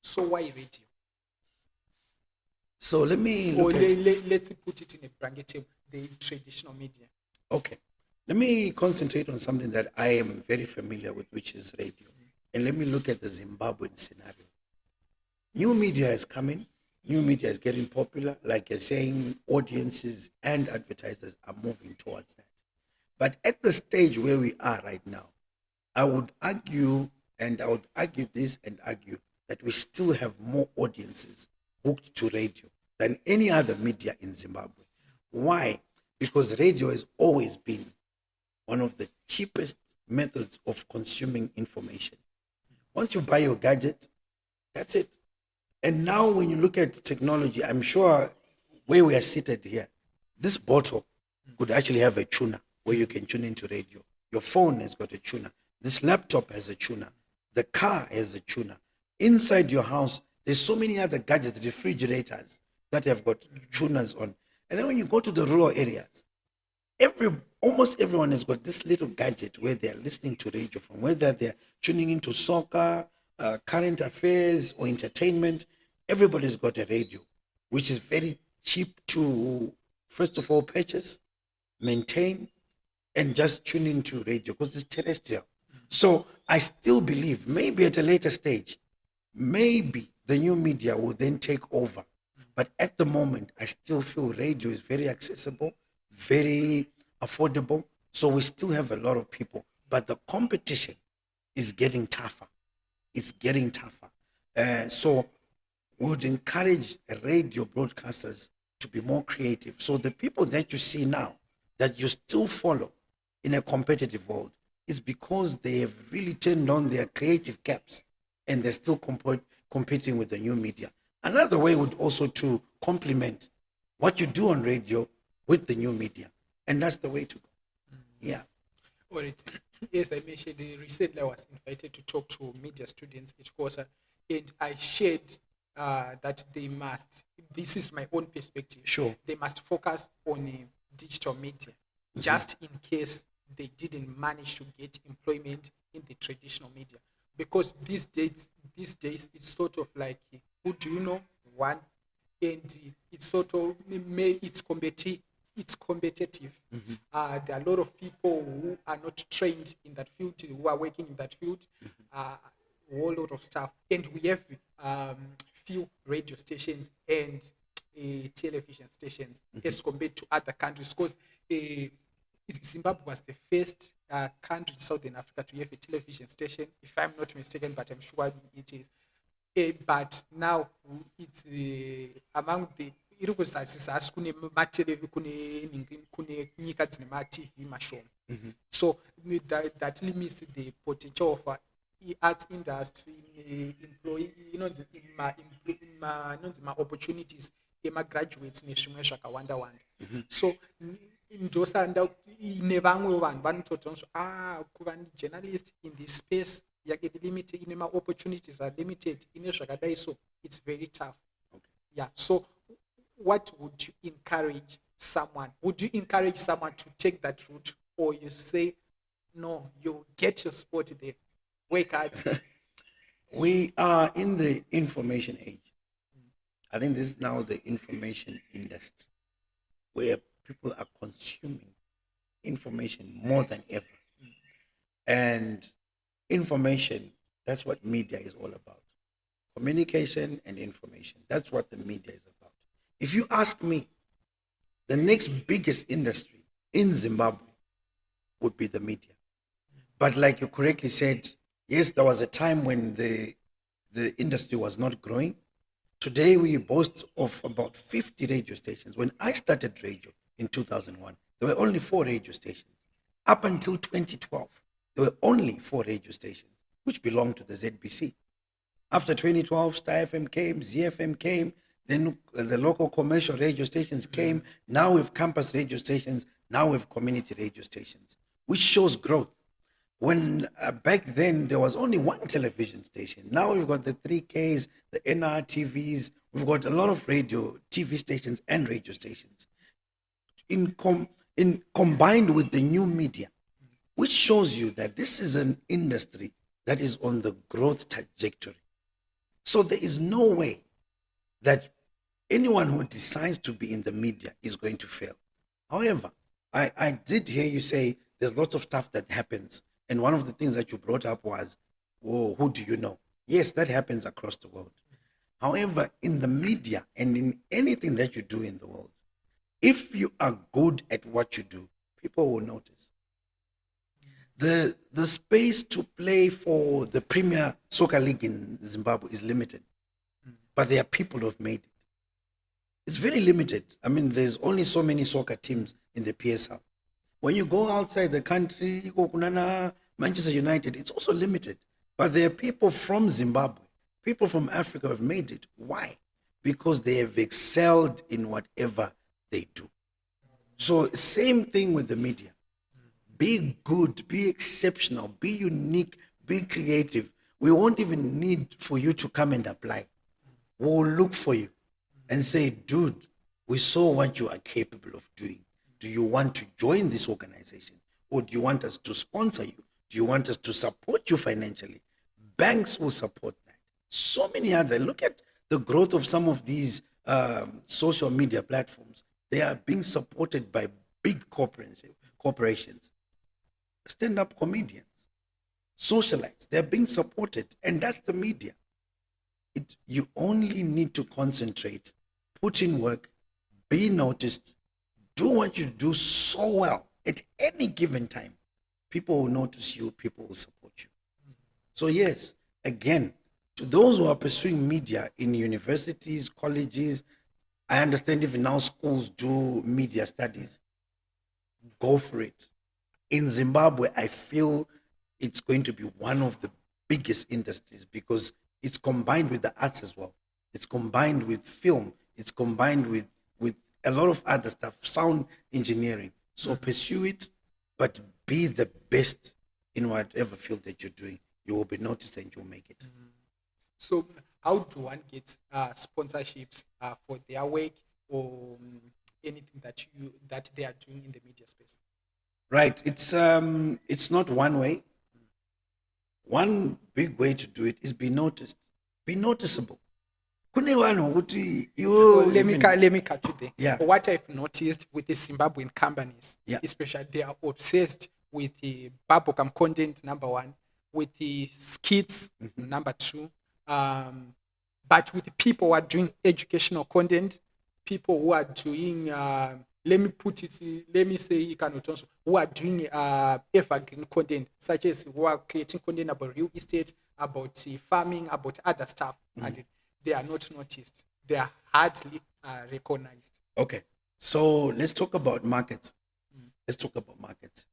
So why radio? So let me Or look at, let's put it in a bracket, the traditional media. okay. Let me concentrate on something that I am very familiar with, which is radio. And let me look at the Zimbabwean scenario. New media is coming. New media is getting popular. Like you're saying, audiences and advertisers are moving towards that. But at the stage where we are right now, I would argue, and I would argue this and argue that we still have more audiences hooked to radio than any other media in Zimbabwe. Why? Because radio has always been one of the cheapest methods of consuming information. Once you buy your gadget, that's it. And now when you look at technology, I'm sure where we are seated here, this bottle could actually have a tuner where you can tune into radio. Your phone has got a tuner. This laptop has a tuner. The car has a tuner. Inside your house, there's so many other gadgets, refrigerators that have got tuners on. And then when you go to the rural areas, almost everyone has got this little gadget where they're listening to radio from, whether they're tuning into soccer, current affairs, or entertainment. Everybody's got a radio, which is very cheap to, first of all, purchase, maintain, and just tune into radio because it's terrestrial. So I still believe maybe at a later stage, maybe the new media will then take over. But at the moment, I still feel radio is very accessible, very affordable. So we still have a lot of people, but the competition is getting tougher. It's getting tougher. So we would encourage radio broadcasters to be more creative. So the people that you see now, that you still follow in a competitive world, is because they have really turned on their creative caps and they're still competing with the new media. Another way would also to complement what you do on radio with the new media. And that's the way to go. Yeah. All right. As I mentioned, recently I was invited to talk to media students each course, and I shared that they must, this is my own perspective, Sure. they must focus on digital media, just in case they didn't manage to get employment in the traditional media. Because these days it's sort of like, who do you know? One, and it's sort of, it's competitive. There are a lot of people who are not trained in that field, who are working in that field, a whole lot of stuff. And we have few radio stations and television stations as compared to other countries. Because Zimbabwe was the first country in Southern Africa to have a television station, if I'm not mistaken, but I'm sure it is. But now it's among the iri kuzadzisa kune matelevi kune nyika dzine matv mashoma. So that limits the potential of arts industry, employee, opportunities ema-graduates nezvimwe zvakawanda. So ndosanda nevamwe vanhu vanotodza kuva journalist in this space yake limited, ine ma-opportunities are limited, ine zvakadai, so it's very tough. Yeah. So what would you encourage someone? Would you encourage someone to take that route, or you say, no, you get your spot there, work hard? We are in the information age. I think this is now the information industry, where people are consuming information more than ever. And information, that's what media is all about. Communication and information, that's what the media is about. If you ask me, the next biggest industry in Zimbabwe would be the media. But like you correctly said, yes, there was a time when the industry was not growing. Today we boast of about 50 radio stations. When I started radio in 2001, there were only 4 radio stations. Up until 2012, there were only 4 radio stations, which belonged to the ZBC. After 2012, Star FM came, ZFM came, then the local commercial radio stations came. Now we have campus radio stations. Now we have community radio stations, which shows growth. When back then there was only 1 television station. Now we've got the 3Ks, the NRTVs. We've got a lot of radio, TV stations and radio stations. Combined with the new media, which shows you that this is an industry that is on the growth trajectory. So there is no way that anyone who decides to be in the media is going to fail. However, I did hear you say there's lots of stuff that happens. And one of the things that you brought up was, oh, who do you know? Yes, that happens across the world. However, in the media and in anything that you do in the world, if you are good at what you do, people will notice. The space to play for the Premier Soccer League in Zimbabwe is limited. But there are people who have made it. It's very limited. I mean, there's only so many soccer teams in the PSL. When you go outside the country, Manchester United, it's also limited. But there are people from Zimbabwe, people from Africa who have made it. Why? Because they have excelled in whatever they do. So same thing with the media. Be good, be exceptional, be unique, be creative. We won't even need for you to come and apply. We'll look for you and say, dude, we saw what you are capable of doing. Do you want to join this organization? Or do you want us to sponsor you? Do you want us to support you financially? Banks will support that. So many other. Look at the growth of some of these social media platforms. They are being supported by big corporations, stand-up comedians, socialites. They're being supported, and that's the media. You only need to concentrate, put in work, be noticed, do what you do so well at any given time. People will notice you, people will support you. So yes, again, to those who are pursuing media in universities, colleges, I understand even now schools do media studies. Go for it. In Zimbabwe, I feel it's going to be one of the biggest industries because it's combined with the arts as well. It's combined with film. It's combined with a lot of other stuff, sound engineering. So pursue it, but be the best in whatever field that you're doing. You will be noticed and you'll make it. So how do one get sponsorships for their work or anything that they are doing in the media space? Right. It's not one way. One big way to do it is be noticed. Be noticeable. Kune vanhu vokuti So iwe let me cut you there. Yeah. What I've noticed with the Zimbabwean companies, Yeah. especially, they are obsessed with the bubblegum content, number one, with the skits, number two, but with the people who are doing educational content, people who are doing, let me say, who are doing evergreen content, such as who are creating content about real estate, about farming, about other stuff, and they are not noticed. They are hardly recognized. Okay. So let's talk about markets. Let's talk about markets.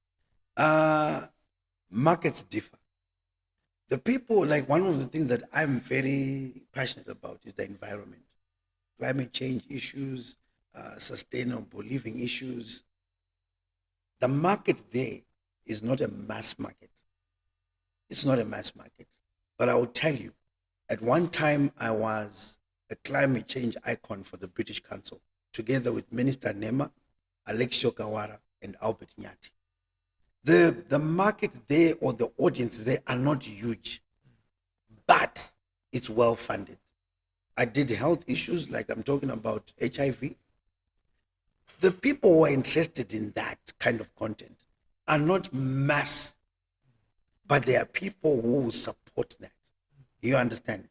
Markets differ. The people, like one of the things that I'm very passionate about is the environment, climate change issues, sustainable living issues. The market there is not a mass market. It's not a mass market. But I will tell you, at one time I was a climate change icon for the British Council, together with Minister Nema, Alexio Kawara, and Albert Nyati. The market there or the audience there are not huge, but it's well funded. I did health issues, like I'm talking about HIV. The people who are interested in that kind of content are not mass, but there are people who will support that. You understand?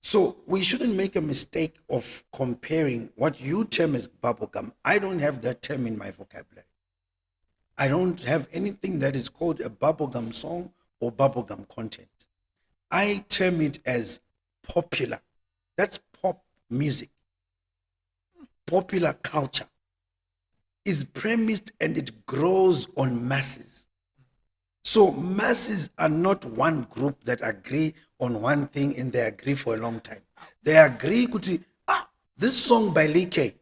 So we shouldn't make a mistake of comparing what you term as bubblegum. I don't have that term in my vocabulary. I don't have anything that is called a bubblegum song or bubblegum content. I term it as popular. That's pop music. Popular culture is premised and it grows on masses. So masses are not one group that agree on one thing and they agree for a long time. They agree, this song by LeeKay,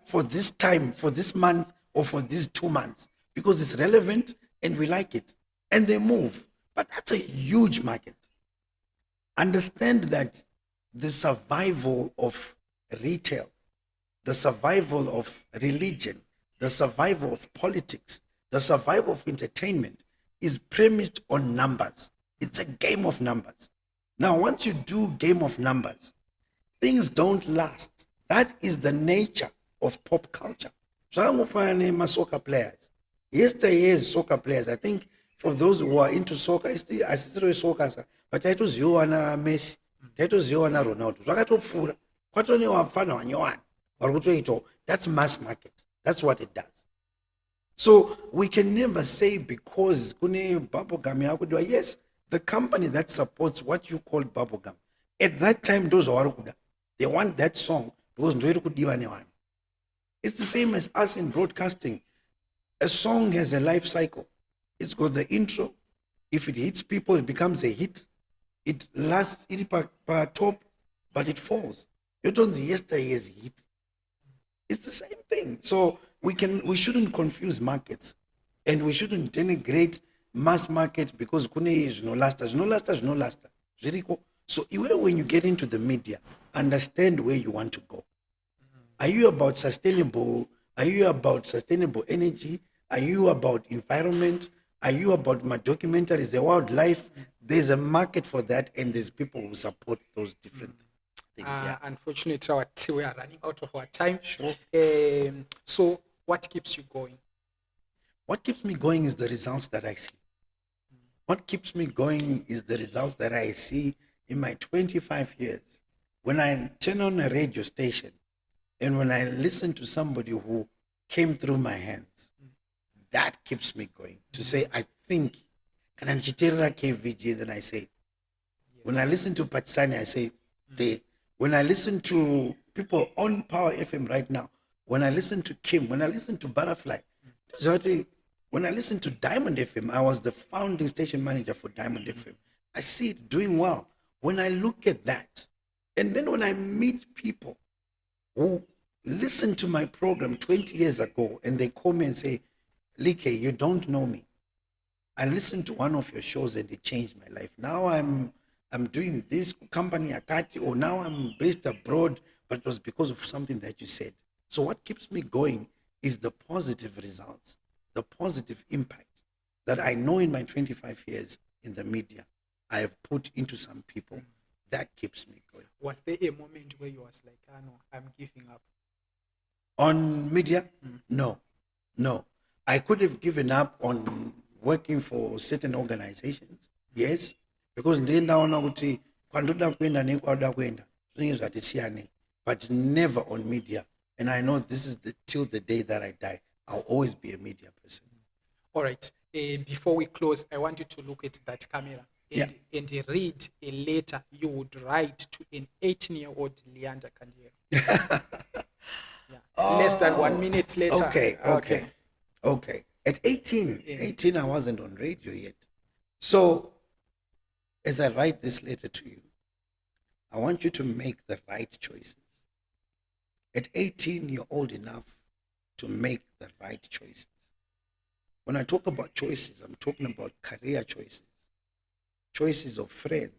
for this time, for this month, or for these 2 months, because it's relevant and we like it. And they move. But that's a huge market. Understand that the survival of retail, the survival of religion, the survival of politics, the survival of entertainment is premised on numbers. It's a game of numbers. Now, once you do game of numbers, things don't last. That is the nature of pop culture. Soccer players. Yesterday's soccer players, I think for those who are into soccer, I still soccer, but that was Joanna Messi, that was Joanna Ronaldo. That's mass market. That's what it does. So we can never say because bubblegum, yes, the company that supports what you call bubblegum, at that time, those are they want that song because it's the same as us in broadcasting. A song has a life cycle. It's got the intro. If it hits people, it becomes a hit. It lasts per top, but it falls. It was yesterday's hit. It's the same thing. So we shouldn't confuse markets, and we shouldn't denigrate mass market because kune is no laster. So even when you get into the media, understand where you want to go. Are you about sustainable? Are you about sustainable energy? Are you about environment? Are you about my documentaries, the wildlife? There's a market for that, and there's people who support those different things. Unfortunately, we are running out of our time. Sure. So what keeps you going? What keeps me going is the results that I see. What keeps me going is the results that I see in my 25 years. When I turn on a radio station, and when I listen to somebody who came through my hands, that keeps me going. To say, I think, can I KVG? Then I say, when I listen to Patsani, I say, they. When I listen to people on Power FM right now, when I listen to Kim, when I listen to Butterfly, when I listen to Diamond FM, I was the founding station manager for Diamond FM. I see it doing well. When I look at that, and then when I meet people who listen to my program 20 years ago and they call me and say, LeeKay, you don't know me. I listened to one of your shows and it changed my life. Now I'm doing this company Akati, or now I'm based abroad, but it was because of something that you said. So what keeps me going is the positive results, the positive impact that I know in my 25 years in the media I have put into some people. That keeps me going. Was there a moment where you was like, no, I'm giving up? On media? No. I could have given up on working for certain organizations, yes, because ndindaona kuti kwandoda kuenda nekwadoda kuenda zvinenge zvatisiyane, but never on media. And I know this is till the day that I die, I'll always be a media person. All right. Before we close, I want you to look at that camera and read a letter you would write to an 18-year-old Leander Kandiero. Less than 1 minute later. Okay. At 18, I wasn't on radio yet. So as I write this letter to you, I want you to make the right choices. At 18, you're old enough to make the right choices. When I talk about choices, I'm talking about career choices, choices of friends,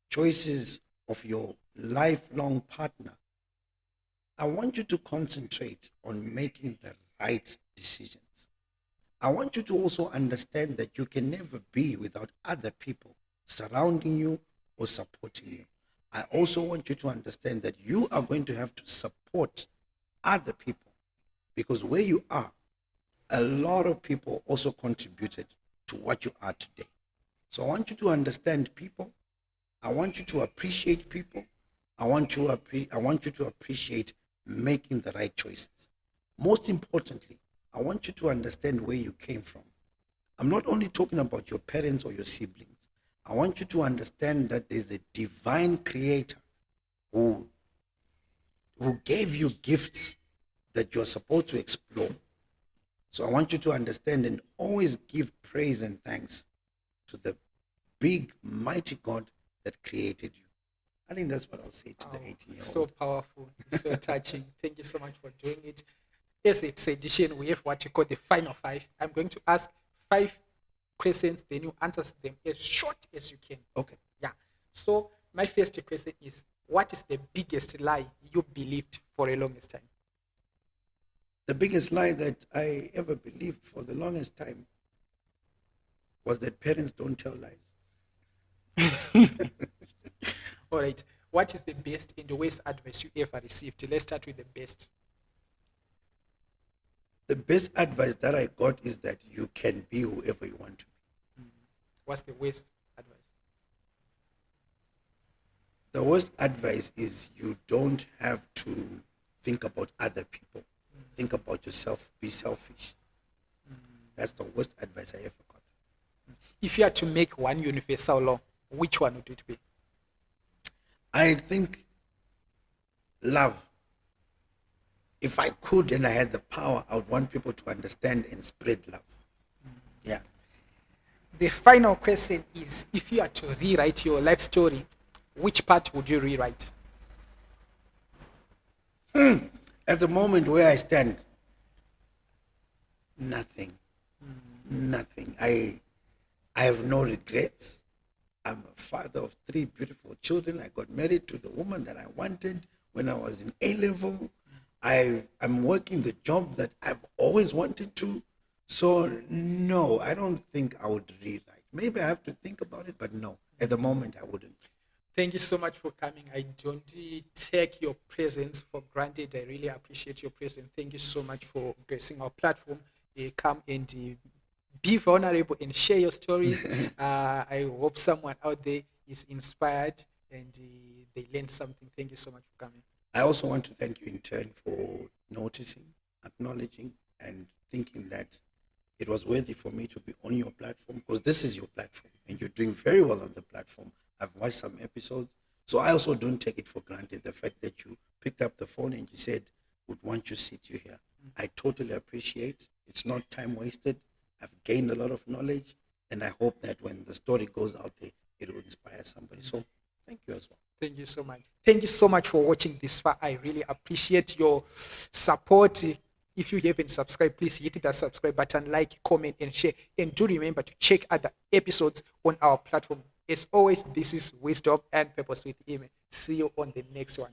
choices of your lifelong partner. I want you to concentrate on making the right decisions. I want you to also understand that you can never be without other people surrounding you or supporting you. I also want you to understand that you are going to have to support other people, because where you are, a lot of people also contributed to what you are today. So I want you to understand people. I want you to appreciate people. I want you to appreciate making the right choices. Most importantly, I want you to understand where you came from. I'm not only talking about your parents or your siblings. I want you to understand that there's a divine creator who gave you gifts that you're supposed to explore. So I want you to understand and always give praise and thanks to the big, mighty God that created you. I think that's what I'll say to the 18-year-old. So powerful, so touching. Thank you so much for doing it. As a tradition, we have what you call the final 5. I'm going to ask 5 questions, then you answer them as short as you can. Okay. Yeah. So my first question is, what is the biggest lie you believed for a longest time? The biggest lie that I ever believed for the longest time was that parents don't tell lies. All right. What is the best and the worst advice you ever received? Let's start with the best. The best advice that I got is that you can be whoever you want to be. What's the worst advice? The worst advice is you don't have to think about other people. Think about yourself. Be selfish. That's the worst advice I ever got. If you had to make one universal law, which one would it be? I think love. If I could and I had the power, I would want people to understand and spread love. Yeah. The final question is, if you had to rewrite your life story, which part would you rewrite? At the moment where I stand, nothing. Nothing. I have no regrets. I'm a father of 3 beautiful children. I got married to the woman that I wanted when I was in A-level. I'm working the job that I've always wanted to. So no, I don't think I would rewrite. Maybe I have to think about it, but no, at the moment I wouldn't. Thank you so much for coming. I don't take your presence for granted. I really appreciate your presence. Thank you so much for gracing our platform. Come and be vulnerable and share your stories. I hope someone out there is inspired and they learned something. Thank you so much for coming. I also want to thank you in turn for noticing, acknowledging, and thinking that it was worthy for me to be on your platform, because this is your platform and you're doing very well on the platform. I've watched some episodes, so I also don't take it for granted, the fact that you picked up the phone and you said, would want you sit you here. I totally appreciate. It's not time wasted. I've gained a lot of knowledge, and I hope that when the story goes out there, it will inspire somebody. So thank you as well. Thank you so much. Thank you so much for watching this far. I really appreciate your support. If you haven't subscribed, please hit that subscribe button, like, comment, and share. And do remember to check other episodes on our platform. As always, this is Wisdom and Purpose with Ime. See you on the next one.